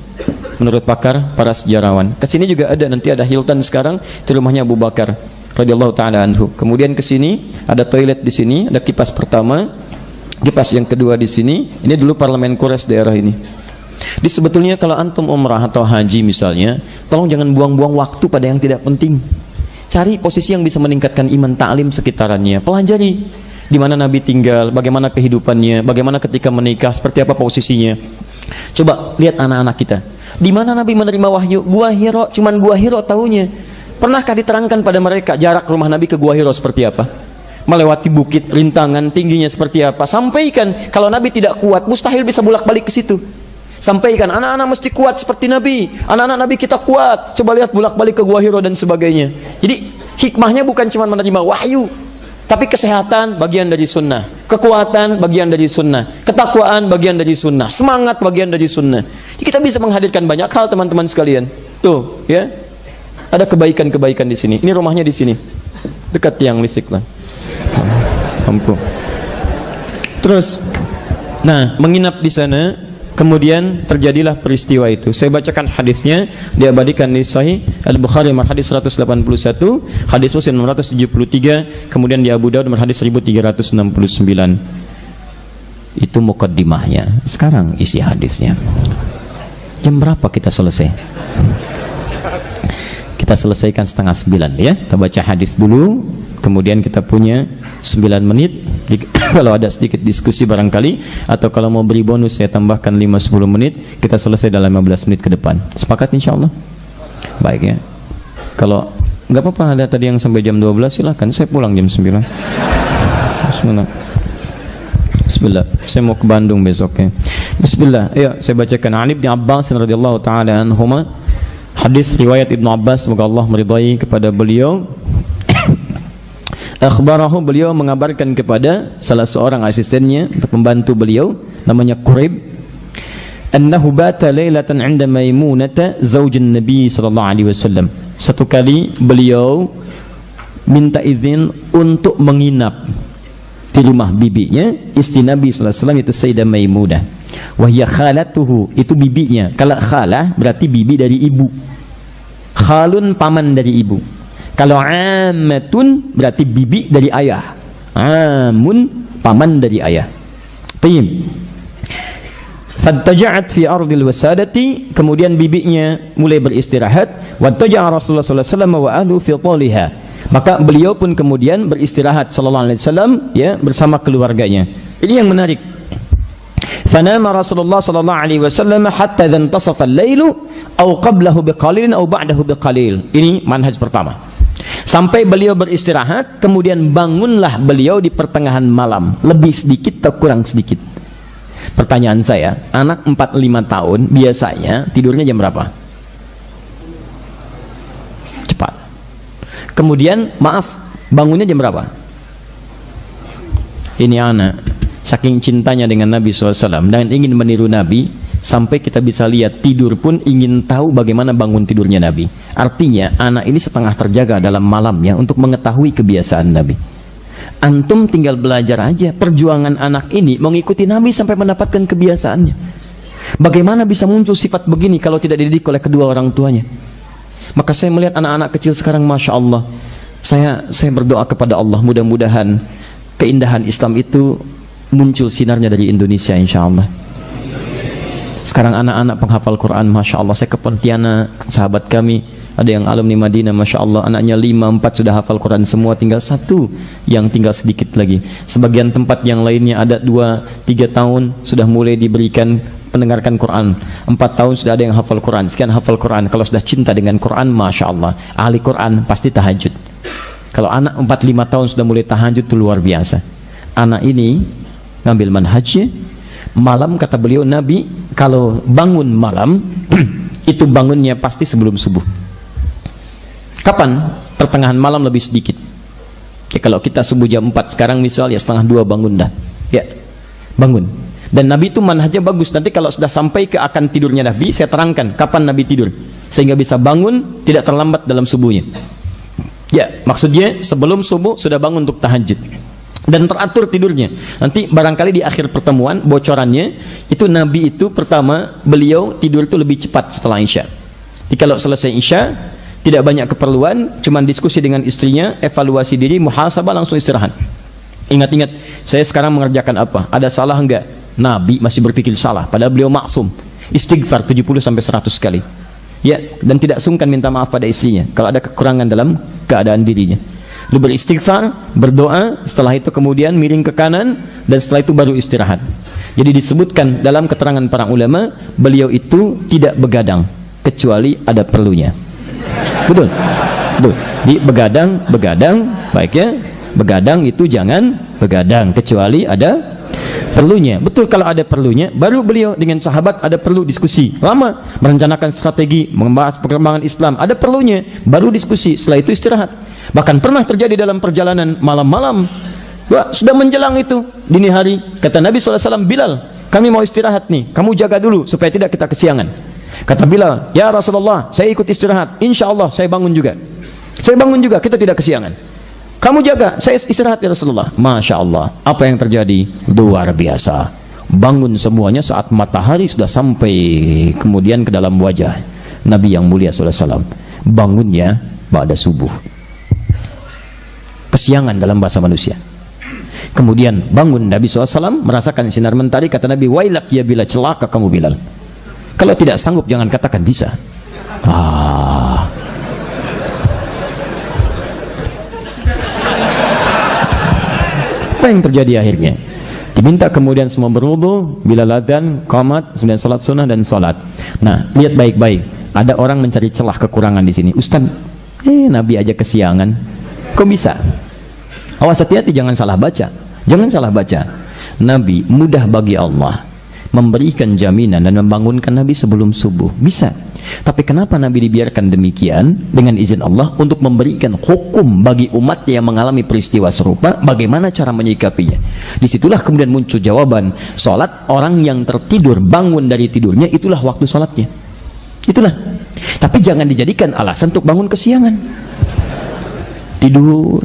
Menurut pakar, para sejarawan. Ke sini juga ada, nanti ada Hilton sekarang, itu rumahnya Abu Bakar radhiyallahu taala anhu. Kemudian ke sini ada toilet di sini, ada kipas pertama, kipas yang kedua di sini. Ini dulu parlemen Quraisy daerah ini. Di sebetulnya kalau antum umrah atau haji misalnya, tolong jangan buang-buang waktu pada yang tidak penting. Cari posisi yang bisa meningkatkan iman, ta'lim sekitarannya. Pelajari di mana Nabi tinggal, bagaimana kehidupannya, bagaimana ketika menikah, seperti apa posisinya. Coba lihat anak-anak kita. Di mana Nabi menerima wahyu? Gua Hira, cuman Gua Hira tahunya. Pernahkah diterangkan pada mereka jarak rumah Nabi ke Gua Hira seperti apa? Melewati bukit, rintangan, tingginya seperti apa? Sampaikan, kalau Nabi tidak kuat, mustahil bisa bolak-balik ke situ. Sampaikan, anak-anak mesti kuat seperti Nabi. Anak-anak Nabi kita kuat. Coba lihat bolak-balik ke Gua Hira dan sebagainya. Jadi hikmahnya bukan cuma menerima wahyu, tapi kesehatan bagian dari sunnah, kekuatan bagian dari sunnah, ketakwaan bagian dari sunnah, semangat bagian dari sunnah. Jadi kita bisa menghadirkan banyak hal, teman-teman sekalian. Tuh, ya. Ada kebaikan-kebaikan di sini. Ini rumahnya di sini. Dekat tiang listrik lah. Ampun. Terus, nah, menginap di sana. Kemudian terjadilah peristiwa itu. Saya bacakan hadisnya, diabadikan di Sahih Al-Bukhari nomor hadis 181, hadis Muslim nomor 173, kemudian di Abu Daud nomor hadis 1369. Itu mukaddimahnya. Sekarang isi hadisnya. Jam berapa kita selesai? Kita selesaikan 8:30 ya. Kita baca hadis dulu, kemudian kita punya 9 menit. Kalau ada sedikit diskusi barangkali, atau kalau mau beri bonus saya tambahkan 5-10 menit. Kita selesai dalam 15 menit ke depan. Sepakat insyaallah? Baik ya. Kalau nggak apa-apa, ada tadi yang sampai jam 12, silakan. Saya pulang jam 9. Bismillah. Bismillah. Saya mau ke Bandung besok ya. Bismillah. Ya, saya bacakan Ali bin Abbas radhiyallahu taala anhuma. Hadis riwayat Ibnu Abbas, semoga Allah meridai kepada beliau. Akhbarahu, beliau mengabarkan kepada salah seorang asistennya untuk membantu beliau, namanya Quraib, annahu bata lailatan 'inda Maimunah zaujin Nabi sallallahu alaihi wasallam. Satu kali beliau minta izin untuk menginap di rumah bibinya, istri Nabi SAW itu Sayyidah Maimunah. Wahya khalatuhu, itu bibinya. Kalau khalah berarti bibi dari ibu. Khalun paman dari ibu. Kalau ammatun berarti bibi dari ayah. Amun paman dari ayah. Tayyib. Fattaja'at fi ardil wasadati, kemudian bibinya mulai beristirahat. Wattaja'a Rasulullah sallallahu alaihi wasallam wa ahlu fi taliha. Maka beliau pun kemudian beristirahat sallallahu alaihi wasallam ya bersama keluarganya. Ini yang menarik. Fanama Rasulullah sallallahu alaihi wasallam hatta idza intasafa al-lailu aw qablahu biqalilin aw ba'dahu biqalil. Ini manhaj pertama. Sampai beliau beristirahat, kemudian bangunlah beliau di pertengahan malam, lebih sedikit atau kurang sedikit. Pertanyaan saya, anak 4-5 tahun biasanya tidurnya jam berapa? Cepat. Kemudian maaf, bangunnya jam berapa? Ini anak saking cintanya dengan Nabi SAW dan ingin meniru Nabi, sampai kita bisa lihat tidur pun ingin tahu bagaimana bangun tidurnya Nabi. Artinya anak ini setengah terjaga dalam malamnya untuk mengetahui kebiasaan Nabi. Antum tinggal belajar aja perjuangan anak ini mengikuti Nabi sampai mendapatkan kebiasaannya. Bagaimana bisa muncul sifat begini kalau tidak dididik oleh kedua orang tuanya? Maka saya melihat anak-anak kecil sekarang, Masya Allah, saya berdoa kepada Allah, mudah-mudahan keindahan Islam itu muncul sinarnya dari Indonesia, insya Allah. Sekarang anak-anak penghafal Quran, Masya Allah. Saya ke Pontianak, sahabat kami ada yang alumni Madinah, Masya Allah, anaknya 5-4 sudah hafal Quran semua, tinggal 1 yang tinggal sedikit lagi. Sebagian tempat yang lainnya ada 2-3 tahun sudah mulai diberikan mendengarkan Quran, 4 tahun sudah ada yang hafal Quran, sekian hafal Quran. Kalau sudah cinta dengan Quran, Masya Allah, ahli Quran pasti tahajud. Kalau anak 4-5 tahun sudah mulai tahajud, itu luar biasa. Anak ini ngambil manhajnya. Malam, kata beliau, Nabi kalau bangun malam itu bangunnya pasti sebelum subuh. Kapan? Pertengahan malam lebih sedikit. Ya, kalau kita subuh jam 4 sekarang misal, ya 1:30 bangun dah. Ya, bangun. Dan Nabi itu manhajnya bagus. Nanti kalau sudah sampai ke akan tidurnya Nabi, saya terangkan kapan Nabi tidur, sehingga bisa bangun tidak terlambat dalam subuhnya. Ya, maksudnya sebelum subuh sudah bangun untuk tahajud dan teratur tidurnya. Nanti barangkali di akhir pertemuan bocorannya itu Nabi itu pertama beliau tidur itu lebih cepat setelah Isya. Jadi kalau selesai Isya tidak banyak keperluan, cuman diskusi dengan istrinya, evaluasi diri, muhasabah, langsung istirahat. Ingat-ingat, saya sekarang mengerjakan apa? Ada salah enggak? Nabi masih berpikir salah, padahal beliau maksum. Istighfar 70-100 kali. Ya, dan tidak sungkan minta maaf pada istrinya kalau ada kekurangan dalam keadaan dirinya. Lalu beristighfar, berdoa, setelah itu kemudian miring ke kanan, dan setelah itu baru istirahat. Jadi disebutkan dalam keterangan para ulama, beliau itu tidak begadang kecuali ada perlunya. Betul? Betul. Di begadang, baik ya. Begadang itu jangan begadang kecuali ada perlunya. Betul, kalau ada perlunya, baru beliau dengan sahabat ada perlu diskusi lama, merencanakan strategi, membahas perkembangan Islam, ada perlunya, baru diskusi, setelah itu istirahat. Bahkan pernah terjadi dalam perjalanan malam-malam, sudah menjelang itu dini hari, kata Nabi SAW, Bilal, kami mau istirahat nih, kamu jaga dulu supaya tidak kita kesiangan. Kata Bilal, ya Rasulullah, saya ikut istirahat, insya Allah saya bangun juga, kita tidak kesiangan. Kamu jaga, saya istirahat ya Rasulullah. Masya Allah, apa yang terjadi? Luar biasa. Bangun semuanya saat matahari sudah sampai kemudian ke dalam wajah Nabi yang mulia SAW. Bangunnya pada subuh. Kesiangan dalam bahasa manusia. Kemudian bangun Nabi SAW, merasakan sinar mentari, kata Nabi, wailak ya Bilal, celaka kamu Bilal. Kalau tidak sanggup jangan katakan bisa. Apa yang terjadi akhirnya? Diminta kemudian semua berwudu, bila adzan, qamat, kemudian salat sunnah dan salat. Nah, lihat baik-baik. Ada orang mencari celah kekurangan di sini. Ustaz, Nabi aja kesiangan. Kok bisa? Awas hati-hati, jangan salah baca. Jangan salah baca. Nabi mudah bagi Allah memberikan jaminan dan membangunkan Nabi sebelum subuh. Bisa. Tapi kenapa Nabi dibiarkan demikian dengan izin Allah untuk memberikan hukum bagi umat yang mengalami peristiwa serupa, bagaimana cara menyikapinya? Disitulah kemudian muncul jawaban, sholat orang yang tertidur bangun dari tidurnya, itulah waktu sholatnya. Itulah. Tapi jangan dijadikan alasan untuk bangun kesiangan. Tidur,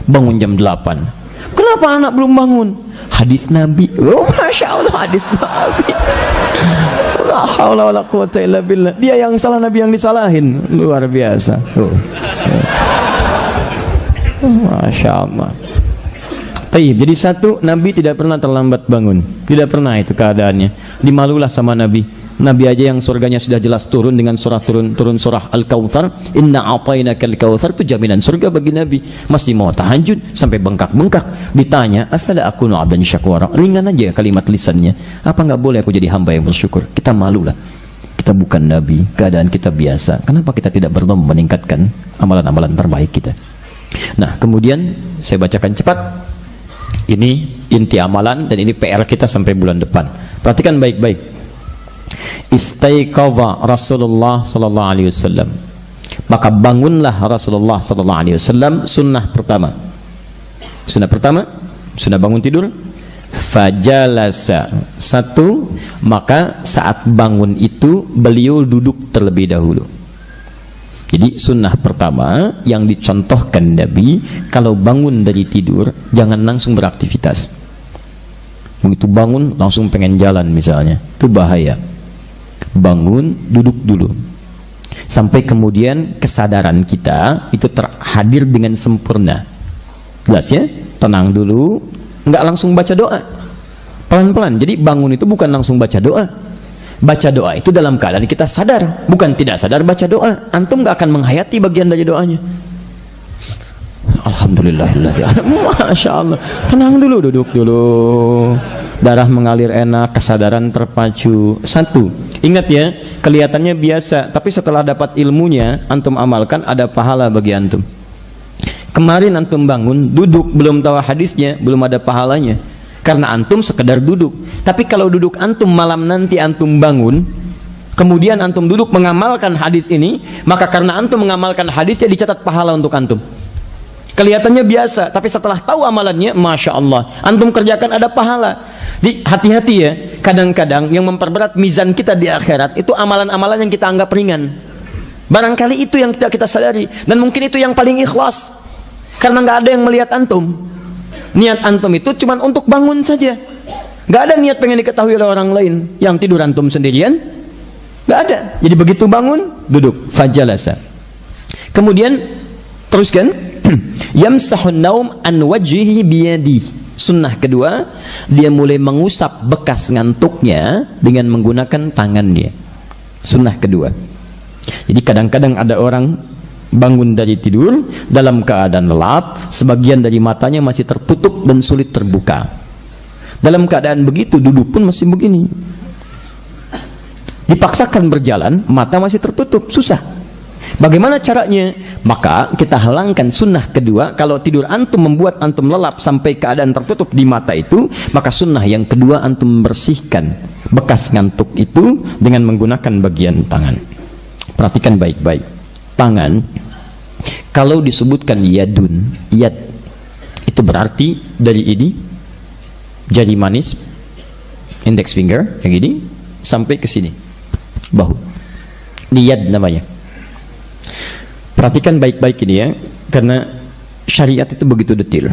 bangun jam 8. Kenapa anak belum bangun? Hadis Nabi. Oh, Masya Allah, hadis Nabi. La haula wala quwwata illa billah. Dia yang salah, Nabi yang disalahin. Luar biasa. Masya Allah. Taib. Jadi satu, Nabi tidak pernah terlambat bangun. Tidak pernah itu keadaannya. Dimalulah sama Nabi. Nabi aja yang surganya sudah jelas turun dengan turun surah Al-Kautsar, inna a'tainakal kautsar, itu jaminan surga bagi Nabi. Masih mau tahajud sampai bengkak-bengkak. Ditanya, afala akunu 'abdan syakura. Ringan aja kalimat lisannya. Apa enggak boleh aku jadi hamba yang bersyukur? Kita malulah. Kita bukan Nabi, keadaan kita biasa. Kenapa kita tidak berlomba meningkatkan amalan-amalan terbaik kita? Nah, kemudian saya bacakan cepat. Ini inti amalan dan ini PR kita sampai bulan depan. Perhatikan baik-baik. Istaiqadha Rasulullah sallallahu alaihi wasallam. Maka bangunlah Rasulullah sallallahu alaihi wasallam. Sunnah pertama. Sunnah pertama, sunnah bangun tidur. Fajalasa. Satu, maka saat bangun itu beliau duduk terlebih dahulu. Jadi sunnah pertama yang dicontohkan Nabi, kalau bangun dari tidur jangan langsung beraktivitas. Begitu bangun langsung pengen jalan misalnya, itu bahaya. Bangun, duduk dulu sampai kemudian kesadaran kita itu terhadir dengan sempurna. Jelas ya? Tenang dulu, nggak langsung baca doa, pelan-pelan. Jadi bangun itu bukan langsung baca doa. Baca doa itu dalam keadaan kita sadar, bukan tidak sadar baca doa. Antum nggak akan menghayati bagian dari doanya. Alhamdulillahillah. Masya Allah. Tenang dulu, duduk dulu. Darah mengalir enak, kesadaran terpacu. Satu, ingat ya, kelihatannya biasa, tapi setelah dapat ilmunya, antum amalkan, ada pahala bagi antum. Kemarin antum bangun, duduk, belum tahu hadisnya, belum ada pahalanya, karena antum sekedar duduk. Tapi kalau duduk antum malam nanti antum bangun, kemudian antum duduk mengamalkan hadis ini, maka karena antum mengamalkan hadisnya dicatat pahala untuk antum. Kelihatannya biasa, tapi setelah tahu amalannya, Masya Allah, antum kerjakan ada pahala. Hati-hati ya, kadang-kadang yang memperberat mizan kita di akhirat itu amalan-amalan yang kita anggap ringan. Barangkali itu yang kita sadari, dan mungkin itu yang paling ikhlas, karena nggak ada yang melihat antum. Niat antum itu cuma untuk bangun saja, nggak ada niat pengen diketahui oleh orang lain. Yang tidur antum sendirian, nggak ada. Jadi begitu bangun, duduk, fajalasa. Kemudian teruskan, yamsahun naum an wajhihi biyadihi. Sunnah kedua, dia mulai mengusap bekas ngantuknya dengan menggunakan tangannya. Sunnah kedua. Jadi kadang-kadang ada orang bangun dari tidur dalam keadaan lelap, sebagian dari matanya masih tertutup dan sulit terbuka. Dalam keadaan begitu duduk pun masih begini. Dipaksakan berjalan, mata masih tertutup, susah. Bagaimana caranya? Maka kita halangkan sunnah kedua. Kalau tidur antum membuat antum lelap sampai keadaan tertutup di mata itu, maka sunnah yang kedua antum membersihkan bekas ngantuk itu dengan menggunakan bagian tangan. Perhatikan baik-baik. Tangan, kalau disebutkan yadun, yad, itu berarti dari ini jari manis, index finger yang ini sampai ke sini, bahu. Ini yad namanya. Perhatikan baik-baik ini ya, karena syariat itu begitu detail.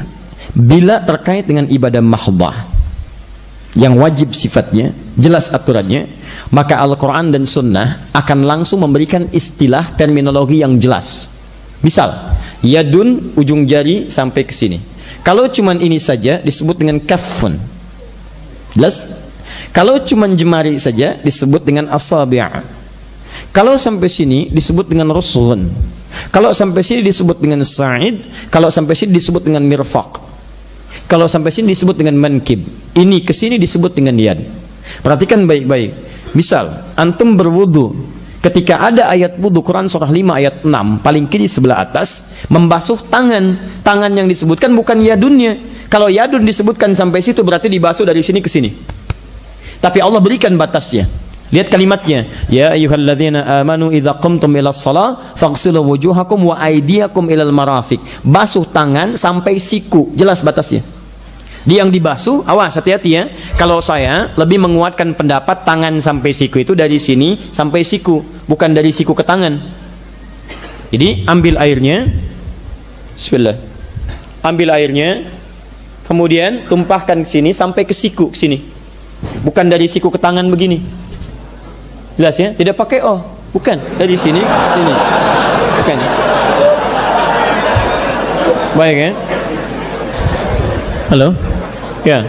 Bila terkait dengan ibadah mahdhah yang wajib sifatnya, jelas aturannya, maka Al-Quran dan Sunnah akan langsung memberikan istilah terminologi yang jelas. Misal, yadun, ujung jari sampai ke sini. Kalau cuman ini saja disebut dengan kaffun. Jelas? Kalau cuman jemari saja disebut dengan asabi'. Kalau sampai sini disebut dengan rusulun. Kalau sampai sini disebut dengan sa'id. Kalau sampai sini disebut dengan mirfaq. Kalau sampai sini disebut dengan mankib. Ini ke sini disebut dengan yad. Perhatikan baik-baik. Misal, antum berwudu. Ketika ada ayat wudu Quran surah 5 ayat 6 paling kiri sebelah atas, membasuh tangan. Tangan yang disebutkan bukan yadunnya. Kalau yadun disebutkan sampai situ berarti dibasuh dari sini ke sini. Tapi Allah berikan batasnya. Lihat kalimatnya, ya ayyuhalladzina amanu idza qumtum ilas shalah faghsilu wujuhakum wa aydiyakum ilal marafiq. Basuh tangan sampai siku, jelas batasnya. Dia yang dibasuh, awas hati-hati ya. Kalau saya lebih menguatkan pendapat tangan sampai siku itu dari sini sampai siku, bukan dari siku ke tangan. Jadi ambil airnya, bismillah. Ambil airnya, kemudian tumpahkan ke sini sampai ke siku sini. Bukan dari siku ke tangan begini. Jelas ya? Tidak pakai O. Bukan dari sini sini. Bukan. Baik ya? Halo? Ya.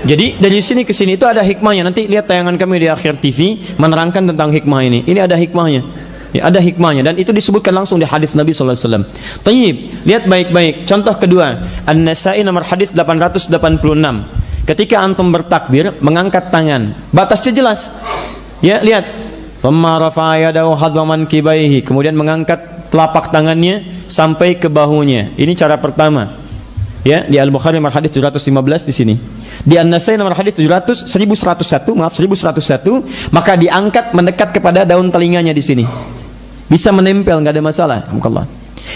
Jadi dari sini ke sini itu ada hikmahnya. Nanti lihat tayangan kami di akhir TV menerangkan tentang hikmah ini. Ini ada hikmahnya. Ya, ada hikmahnya dan itu disebutkan langsung di hadis Nabi sallallahu alaihi wasallam. Tayyib, lihat baik-baik. Contoh kedua, An-Nasa'i nomor hadis 886. Ketika antum bertakbir, mengangkat tangan. Batasnya jelas. Ya, lihat. Thumma rafa'a yadahu hadwa mankibaihi. Kemudian mengangkat telapak tangannya sampai ke bahunya. Ini cara pertama. Ya, di Al-Bukhari nomor hadis 715 di sini. Di An-Nasai nomor hadis 1101, maka diangkat mendekat kepada daun telinganya di sini. Bisa menempel, nggak ada masalah.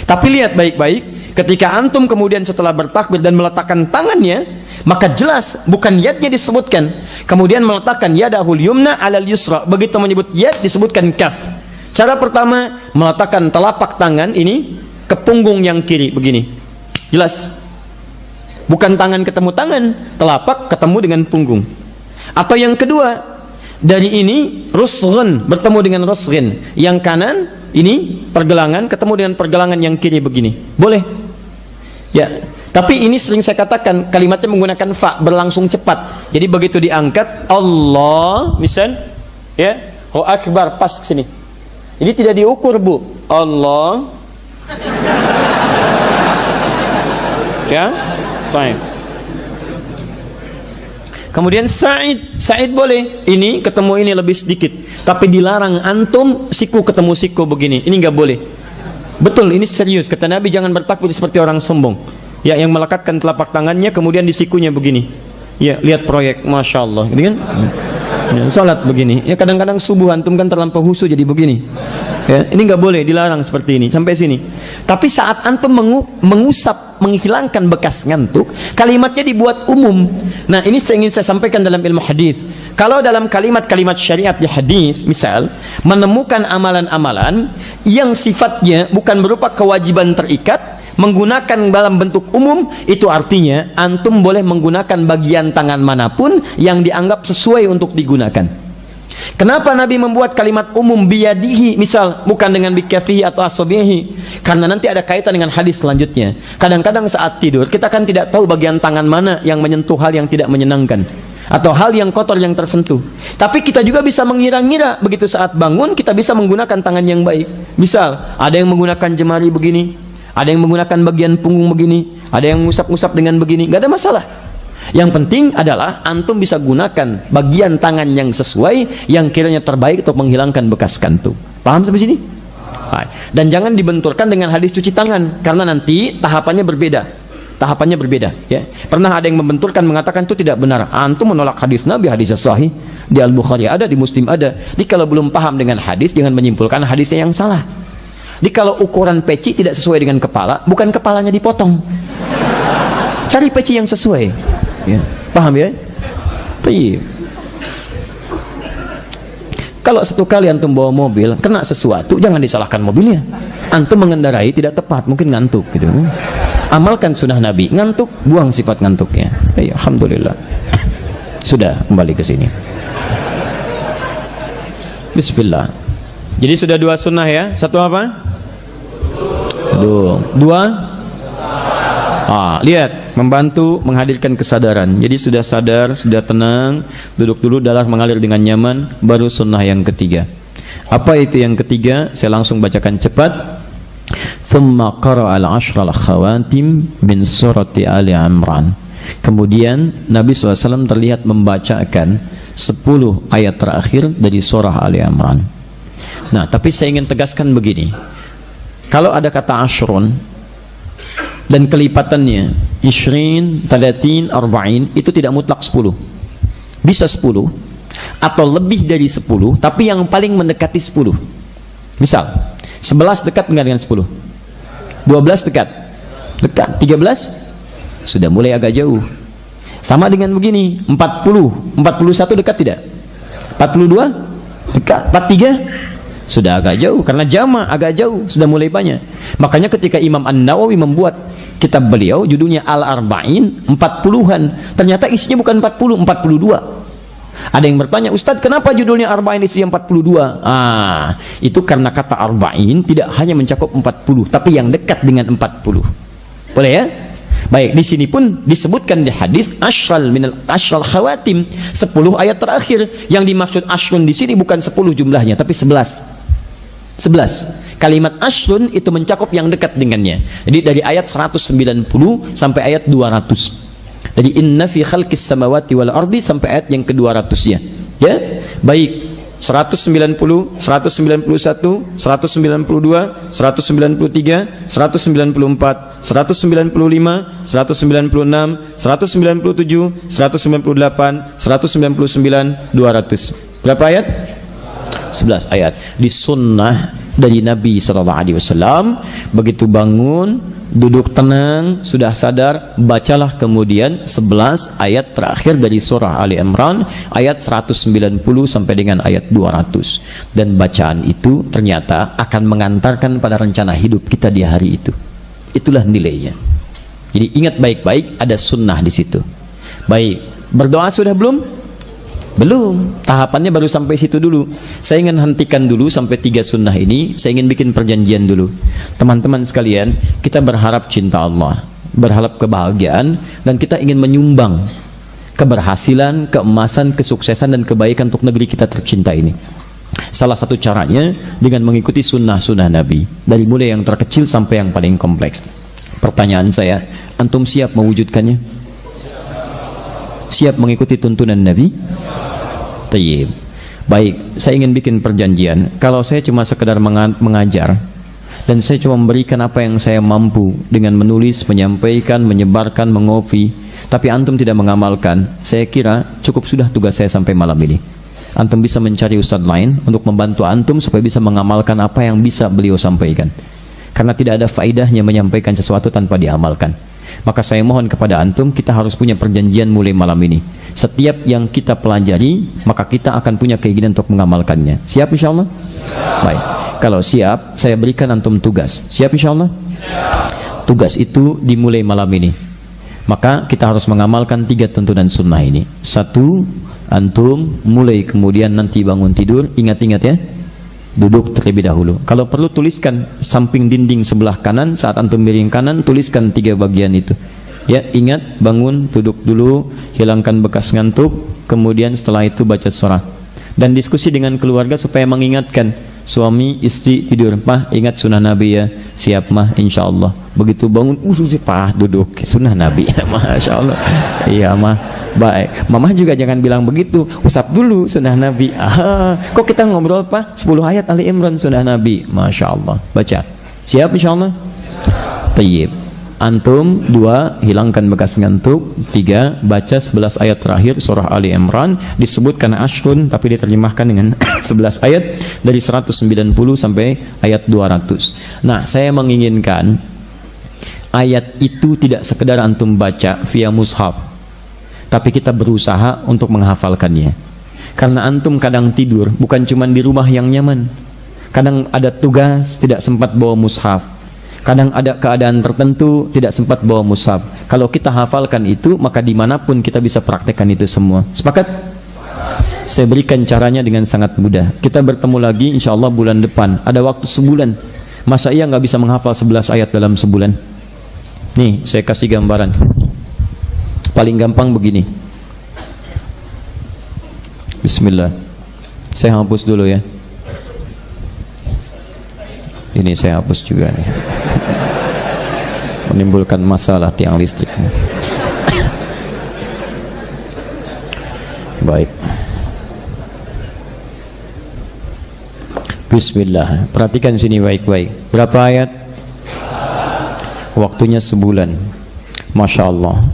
Tapi lihat baik-baik, ketika antum kemudian setelah bertakbir dan meletakkan tangannya, maka jelas bukan yadnya disebutkan. Kemudian meletakkan yadahul yumna alal yusra. Begitu menyebut yad disebutkan kaf. Cara pertama meletakkan telapak tangan ini ke punggung yang kiri begini. Jelas. Bukan tangan ketemu tangan, telapak ketemu dengan punggung. Atau yang kedua, dari ini rusghan bertemu dengan rusghin. Yang kanan ini pergelangan ketemu dengan pergelangan yang kiri begini. Boleh. Ya. Tapi ini sering saya katakan kalimatnya menggunakan fa, berlangsung cepat. Jadi begitu diangkat Allah, misal ya, Allahu akbar pas ke sini. Ini tidak diukur, Bu. Allah. Ya. Baik. Kemudian Sa'id boleh. Ini ketemu ini lebih sedikit. Tapi dilarang antum siku ketemu siku begini. Ini enggak boleh. Betul, ini serius. Kata Nabi jangan bertakbir seperti orang sombong. Ya, yang melekatkan telapak tangannya kemudian di sikunya begini. Ya, lihat proyek, masya Allah. Gitu kan? Ya, salat begini. Ya, kadang-kadang subuh antum kan terlampau husu jadi begini. Ya, ini nggak boleh, dilarang seperti ini sampai sini. Tapi saat antum mengusap, menghilangkan bekas ngantuk, kalimatnya dibuat umum. Nah, ini ingin saya sampaikan dalam ilmu hadis. Kalau dalam kalimat-kalimat syariat di hadis, misal menemukan amalan-amalan yang sifatnya bukan berupa kewajiban terikat, menggunakan dalam bentuk umum, itu artinya antum boleh menggunakan bagian tangan manapun yang dianggap sesuai untuk digunakan. Kenapa Nabi membuat kalimat umum biyadihi, misal bukan dengan bikafihi atau asobihi? Karena nanti ada kaitan dengan hadis selanjutnya. Kadang-kadang saat tidur kita kan tidak tahu bagian tangan mana yang menyentuh hal yang tidak menyenangkan atau hal yang kotor yang tersentuh. Tapi kita juga bisa mengira-ngira begitu saat bangun kita bisa menggunakan tangan yang baik. Misal ada yang menggunakan jemari begini, ada yang menggunakan bagian punggung begini, ada yang ngusap-ngusap dengan begini, nggak ada masalah. Yang penting adalah antum bisa gunakan bagian tangan yang sesuai, yang kiranya terbaik untuk menghilangkan bekas kantuk. Paham sampai sini? Dan jangan dibenturkan dengan hadis cuci tangan, karena nanti tahapannya berbeda. Tahapannya berbeda. Ya. Pernah ada yang membenturkan mengatakan itu tidak benar. Antum menolak hadis Nabi, hadis sahih di Al-Bukhari ada, di Muslim ada. Jadi kalau belum paham dengan hadis, jangan menyimpulkan hadisnya yang salah. Jadi kalau ukuran peci tidak sesuai dengan kepala, bukan kepalanya dipotong. Cari peci yang sesuai. Ya. Paham ya? Baik. Kalau satu kali antum bawa mobil kena sesuatu, jangan disalahkan mobilnya. Antum mengendarai tidak tepat, mungkin ngantuk gitu. Amalkan sunnah Nabi, ngantuk buang sifat ngantuknya. Baik, alhamdulillah. Sudah kembali ke sini. Bismillah. Jadi sudah dua sunnah ya. Satu apa? Dua. Lihat, membantu menghadirkan kesadaran. Jadi sudah sadar, sudah tenang, duduk dulu, darah mengalir dengan nyaman, baru sunnah yang ketiga. Apa itu yang ketiga? Saya langsung bacakan cepat. Thumma qara'a al-ashra al-khawatim min surati Ali Imran. Kemudian Nabi SAW terlihat membacakan 10 ayat terakhir dari surah Ali Imran. Nah, tapi saya ingin tegaskan begini. Kalau ada kata ashrun dan kelipatannya 20, 30, 40, itu tidak mutlak 10. Bisa 10 atau lebih dari 10, tapi yang paling mendekati 10. Misal 11 dekat dengan 10, 12 dekat, 13 sudah mulai agak jauh. Sama dengan begini, 40, 41 dekat tidak? 42 dekat, 43 sudah agak jauh, karena jama agak jauh, sudah mulai banyak. Makanya ketika Imam An-Nawawi membuat Kitab beliau judulnya Al-Arba'in, 40-an. Ternyata isinya bukan 40, 42. Ada yang bertanya, Ustadz, kenapa judulnya Arba'in isinya 42? Itu karena kata Arba'in tidak hanya mencakup 40, tapi yang dekat dengan 40. Boleh ya? Baik, di sini pun disebutkan di hadis ashral khawatim, 10 ayat terakhir. Yang dimaksud ashrun di sini bukan 10 jumlahnya, tapi 11. Kalimat ashrun itu mencakup yang dekat dengannya. Jadi dari ayat 190 sampai ayat 200. Jadi inna fi khalqis samawati wal ardi sampai ayat yang ke-200-nya. Ya? Baik. 190, 191, 192, 193, 194, 195, 196, 197, 198, 199, 200. Berapa ayat? 11 ayat. Di sunnah dari Nabi SAW, begitu bangun, duduk tenang, sudah sadar, bacalah kemudian 11 ayat terakhir dari surah Ali Imran, ayat 190 sampai dengan ayat 200. Dan bacaan itu ternyata akan mengantarkan pada rencana hidup kita di hari itu. Itulah nilainya. Jadi ingat baik-baik, ada sunnah di situ. Baik, berdoa sudah belum? Belum, tahapannya baru sampai situ dulu. Saya ingin hentikan dulu sampai 3 sunnah ini. Saya ingin bikin perjanjian dulu. Teman-teman sekalian, kita berharap cinta Allah, berharap kebahagiaan, dan kita ingin menyumbang keberhasilan, keemasan, kesuksesan, dan kebaikan untuk negeri kita tercinta ini. Salah satu caranya dengan mengikuti sunnah-sunnah Nabi, dari mulai yang terkecil sampai yang paling kompleks. Pertanyaan saya, antum siap mewujudkannya? Siap mengikuti tuntunan Nabi? Tayyib. Baik, saya ingin bikin perjanjian. Kalau saya cuma sekedar mengajar, dan saya cuma memberikan apa yang saya mampu dengan menulis, menyampaikan, menyebarkan, mengopi, tapi antum tidak mengamalkan, saya kira cukup sudah tugas saya sampai malam ini. Antum bisa mencari ustadz lain untuk membantu antum supaya bisa mengamalkan apa yang bisa beliau sampaikan. Karena tidak ada faedahnya menyampaikan sesuatu tanpa diamalkan. Maka saya mohon kepada antum, kita harus punya perjanjian mulai malam ini. Setiap yang kita pelajari, maka kita akan punya keinginan untuk mengamalkannya. Siap insya Allah? Baik, kalau siap, saya berikan antum tugas. Siap insya Allah? Tugas itu dimulai malam ini. Maka kita harus mengamalkan 3 tuntunan sunnah ini. 1, antum mulai kemudian nanti bangun tidur, ingat-ingat ya, duduk terlebih dahulu. Kalau perlu tuliskan samping dinding sebelah kanan, saat antum miring kanan, tuliskan 3 bagian itu. Ya, ingat, bangun, duduk dulu, hilangkan bekas ngantuk, kemudian setelah itu baca surah. Dan diskusi dengan keluarga supaya mengingatkan, suami, istri tidur, Pah, ingat sunnah Nabi ya. Siap mah, insya Allah. Begitu bangun, Pah, duduk, sunnah Nabi. Masya Allah. Iya mah, baik. Mama juga jangan bilang begitu, usap dulu sunnah Nabi. Kok kita ngobrol Pah, 10 ayat Ali Imran sunnah Nabi. Masya Allah. Baca. Siap insya Allah? Tayyib. Antum 2, hilangkan bekas ngantuk. 3, baca 11 ayat terakhir surah Ali Imran. Disebutkan ashrun, tapi diterjemahkan dengan 11 ayat dari 190 sampai ayat 200. Nah, saya menginginkan ayat itu tidak sekedar antum baca via mushaf, tapi kita berusaha untuk menghafalkannya. Karena antum kadang tidur bukan cuma di rumah yang nyaman, kadang ada tugas tidak sempat bawa mushaf, kadang ada keadaan tertentu tidak sempat bawa mushaf. Kalau kita hafalkan itu, maka dimanapun kita bisa praktekkan itu semua. Sepakat? Saya berikan caranya dengan sangat mudah. Kita bertemu lagi insya Allah bulan depan. Ada waktu sebulan. Masa iya nggak bisa menghafal 11 ayat dalam sebulan? Nih, saya kasih gambaran. Paling gampang begini. Bismillah. Saya hapus dulu ya. Ini saya hapus juga nih. Menimbulkan masalah tiang listrik. Baik. Bismillah. Perhatikan sini baik-baik. Berapa ayat? Waktunya sebulan. Masya Allah.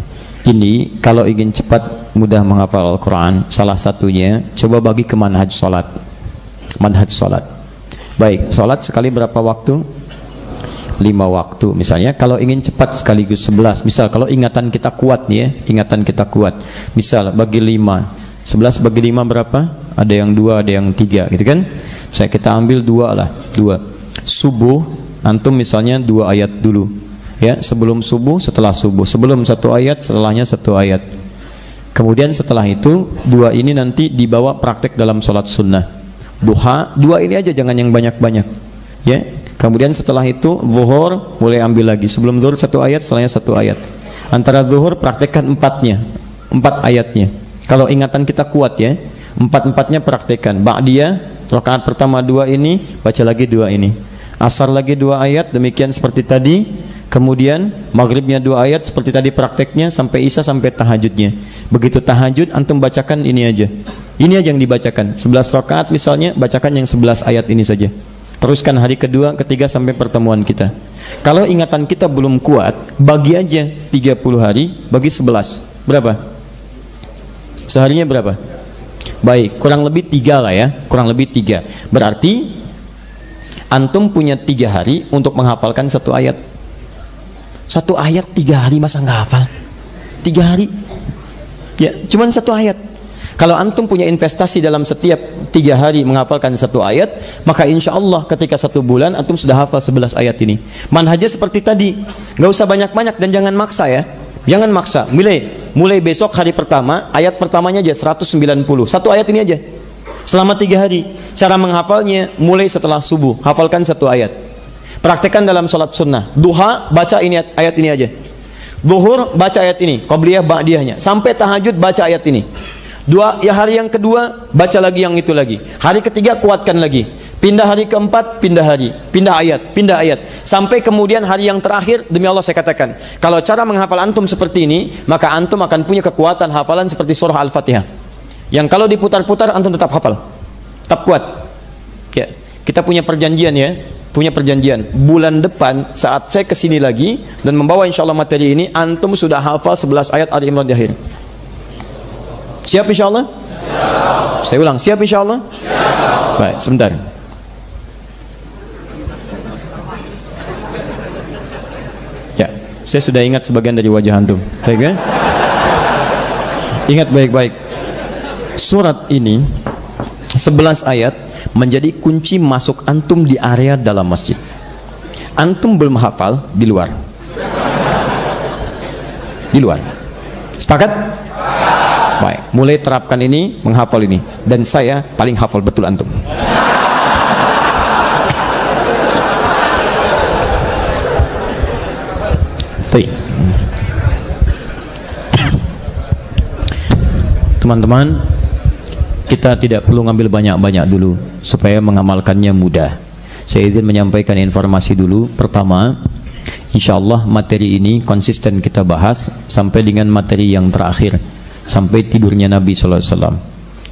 Ini kalau ingin cepat mudah menghafal Al-Quran, salah satunya coba bagi ke manhaj salat. Manhaj salat. Baik, salat sekali berapa waktu? 5 waktu. Misalnya kalau ingin cepat sekaligus 11. Misal kalau ingatan kita kuat nih ya, ingatan kita kuat. Misal bagi 5. 11 bagi 5 berapa? Ada yang 2, ada yang 3 gitu kan? Saya kita ambil 2 lah, 2. Subuh antum misalnya 2 ayat dulu. Ya, sebelum subuh, setelah subuh, sebelum 1 ayat, setelahnya 1 ayat. Kemudian setelah itu 2 ini nanti dibawa praktek dalam sholat sunnah. Duha 2 ini aja, jangan yang banyak-banyak. Ya. Kemudian setelah itu zuhur boleh ambil lagi. Sebelum zuhur 1 ayat, setelahnya 1 ayat. Antara zuhur praktekkan 4-nya, 4 ayatnya. Kalau ingatan kita kuat ya, 4-4-nya praktekkan. Ba'diyah rakaat pertama 2 ini, baca lagi 2 ini. Asar lagi 2 ayat, demikian seperti tadi. Kemudian maghribnya 2 ayat seperti tadi prakteknya, sampai isya, sampai tahajudnya. Begitu tahajud antum bacakan ini aja. Ini aja yang dibacakan. 11 rakaat misalnya, bacakan yang 11 ayat ini saja. Teruskan hari kedua, ketiga sampai pertemuan kita. Kalau ingatan kita belum kuat, bagi aja 30 hari bagi 11. Berapa? Seharinya berapa? Baik, kurang lebih 3 lah ya. Kurang lebih 3. Berarti antum punya 3 hari untuk menghafalkan 1 ayat. 1 ayat 3 hari masa nggak hafal? 3 hari ya, cuman 1 ayat. Kalau antum punya investasi dalam setiap 3 hari menghafalkan 1 ayat, maka insya Allah ketika 1 bulan antum sudah hafal 11 ayat ini. Manhajnya seperti tadi, nggak usah banyak-banyak dan jangan maksa ya. Jangan maksa. Mulai besok hari pertama, ayat pertamanya aja 190, 1 ayat ini aja selama 3 hari. Cara menghafalnya mulai setelah subuh, hafalkan 1 ayat. Praktekkan dalam sholat sunnah. Duha baca ini ayat ini aja. Zuhur baca ayat ini, qabliyah ba'diyahnya. Sampai tahajud baca ayat ini. Hari yang kedua baca lagi yang itu lagi. Hari ketiga kuatkan lagi. Pindah hari keempat, pindah hari, pindah ayat. Sampai kemudian hari yang terakhir, demi Allah saya katakan, kalau cara menghafal antum seperti ini, maka antum akan punya kekuatan hafalan seperti surah Al-Fatihah. Yang kalau diputar-putar antum tetap hafal. Tetap kuat. Ya, kita punya perjanjian ya. Punya perjanjian bulan depan saat saya kesini lagi dan membawa insya Allah materi ini, antum sudah hafal 11 ayat Ali Imran di akhir. Siap insya Allah? Saya ulang, siap insya Allah? Baik, sebentar. Ya, saya sudah ingat sebagian dari wajah antum. Baik ya? Ingat baik-baik. Surat ini 11 ayat menjadi kunci masuk antum di area dalam masjid. Antum belum hafal di luar. Di luar. Sepakat? Baik, mulai terapkan ini, menghafal ini. Dan saya paling hafal betul antum. Teman-teman, kita tidak perlu ngambil banyak-banyak dulu supaya mengamalkannya mudah. Saya izin menyampaikan informasi dulu. Pertama, insya Allah materi ini konsisten kita bahas sampai dengan materi yang terakhir, sampai tidurnya Nabi SAW.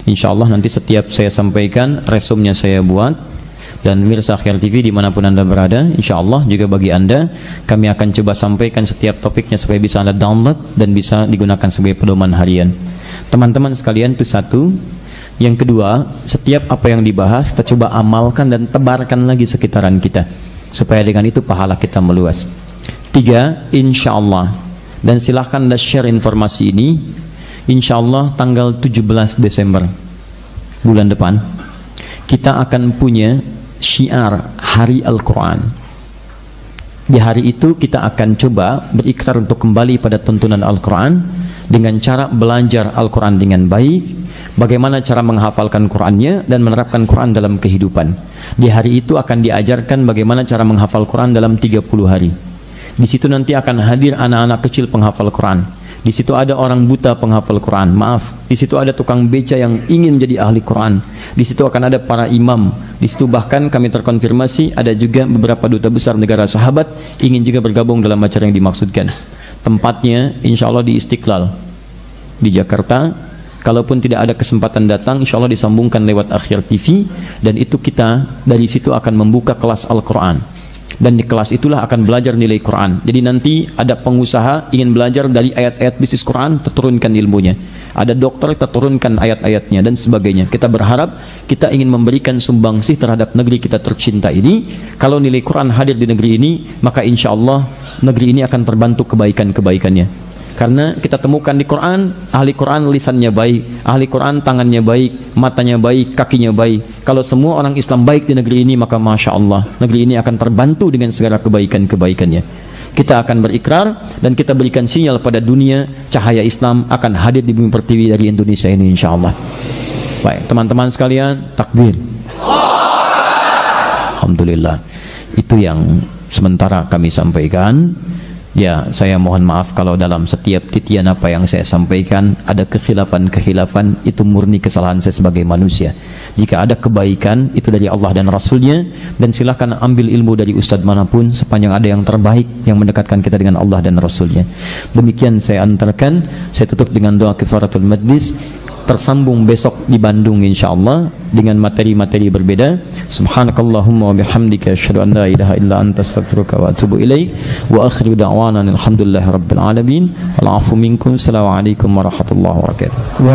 Insya Allah nanti setiap saya sampaikan, resumnya saya buat. Dan mirsa Akhir TV dimanapun anda berada, insya Allah juga bagi anda, kami akan coba sampaikan setiap topiknya supaya bisa anda download dan bisa digunakan sebagai pedoman harian. Teman-teman sekalian, itu satu. Yang kedua, setiap apa yang dibahas kita coba amalkan dan tebarkan lagi sekitaran kita, supaya dengan itu pahala kita meluas. 3, insya Allah, dan silahkan anda share informasi ini. Insya Allah tanggal 17 Desember bulan depan kita akan punya syiar Hari Al-Quran. Di hari itu kita akan coba berikrar untuk kembali pada tuntunan Al-Quran dengan cara belajar Al-Quran dengan baik, bagaimana cara menghafalkan Qurannya dan menerapkan Quran dalam kehidupan. Di hari itu akan diajarkan bagaimana cara menghafal Quran dalam 30 hari. Di situ nanti akan hadir anak-anak kecil penghafal Quran. Di situ ada orang buta penghafal Quran. Maaf, di situ ada tukang beca yang ingin menjadi ahli Quran. Di situ akan ada para imam. Di situ bahkan kami terkonfirmasi ada juga beberapa duta besar negara sahabat ingin juga bergabung dalam acara yang dimaksudkan. Tempatnya insya Allah di Istiqlal di Jakarta. Kalaupun tidak ada kesempatan datang, insya Allah disambungkan lewat Akhir TV. Dan itu kita dari situ akan membuka kelas Al-Quran. Dan di kelas itulah akan belajar nilai Quran. Jadi nanti ada pengusaha ingin belajar dari ayat-ayat bisnis Quran, terturunkan ilmunya. Ada dokter, terturunkan ayat-ayatnya dan sebagainya. Kita berharap kita ingin memberikan sumbangsih terhadap negeri kita tercinta ini. Kalau nilai Quran hadir di negeri ini, maka insya Allah negeri ini akan terbantu kebaikan-kebaikannya. Karena kita temukan di Quran, ahli Quran lisannya baik, ahli Quran tangannya baik, matanya baik, kakinya baik. Kalau semua orang Islam baik di negeri ini, maka Masya Allah, negeri ini akan terbantu dengan segala kebaikan-kebaikannya. kita akan berikrar dan kita berikan sinyal pada dunia cahaya Islam akan hadir di bumi pertiwi dari Indonesia ini insyaallah. Baik, teman-teman sekalian, takbir. Alhamdulillah. Itu yang sementara kami sampaikan. Ya, saya mohon maaf kalau dalam setiap titian apa yang saya sampaikan ada kekhilafan-kekhilafan, itu murni kesalahan saya sebagai manusia. Jika ada kebaikan, itu dari Allah dan Rasulnya, dan silahkan ambil ilmu dari ustadz manapun sepanjang ada yang terbaik yang mendekatkan kita dengan Allah dan Rasulnya. Demikian saya antarkan. Saya tutup dengan doa kifaratul majlis. Tersambung besok di Bandung insyaallah dengan materi-materi berbeda. Subhanakallahumma wa bihamdika asyhadu an la ilaha illa anta astaghfiruka wa atubu ilaik. Wa akhiru da'wana alhamdulillahi rabbil alamin. Wal 'afu minkum. Assalamualaikum warahmatullahi wabarakatuh.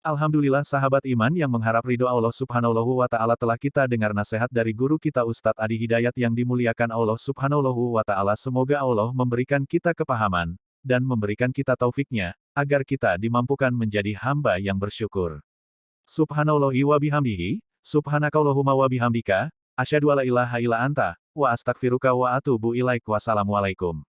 Alhamdulillah sahabat iman yang mengharap ridho Allah Subhanahu wa Ta'ala, telah kita dengar nasihat dari guru kita Ustadz Adi Hidayat yang dimuliakan Allah Subhanahu wa Ta'ala. Semoga Allah memberikan kita kepahaman dan memberikan kita taufiknya, agar kita dimampukan menjadi hamba yang bersyukur. Subhanallahi wa bihamdihi, subhanakallahumma wa bihamdika, asyhadu alla ilaha illa anta, wa astaghfiruka wa atubu ilaik. Wassalamualaikum.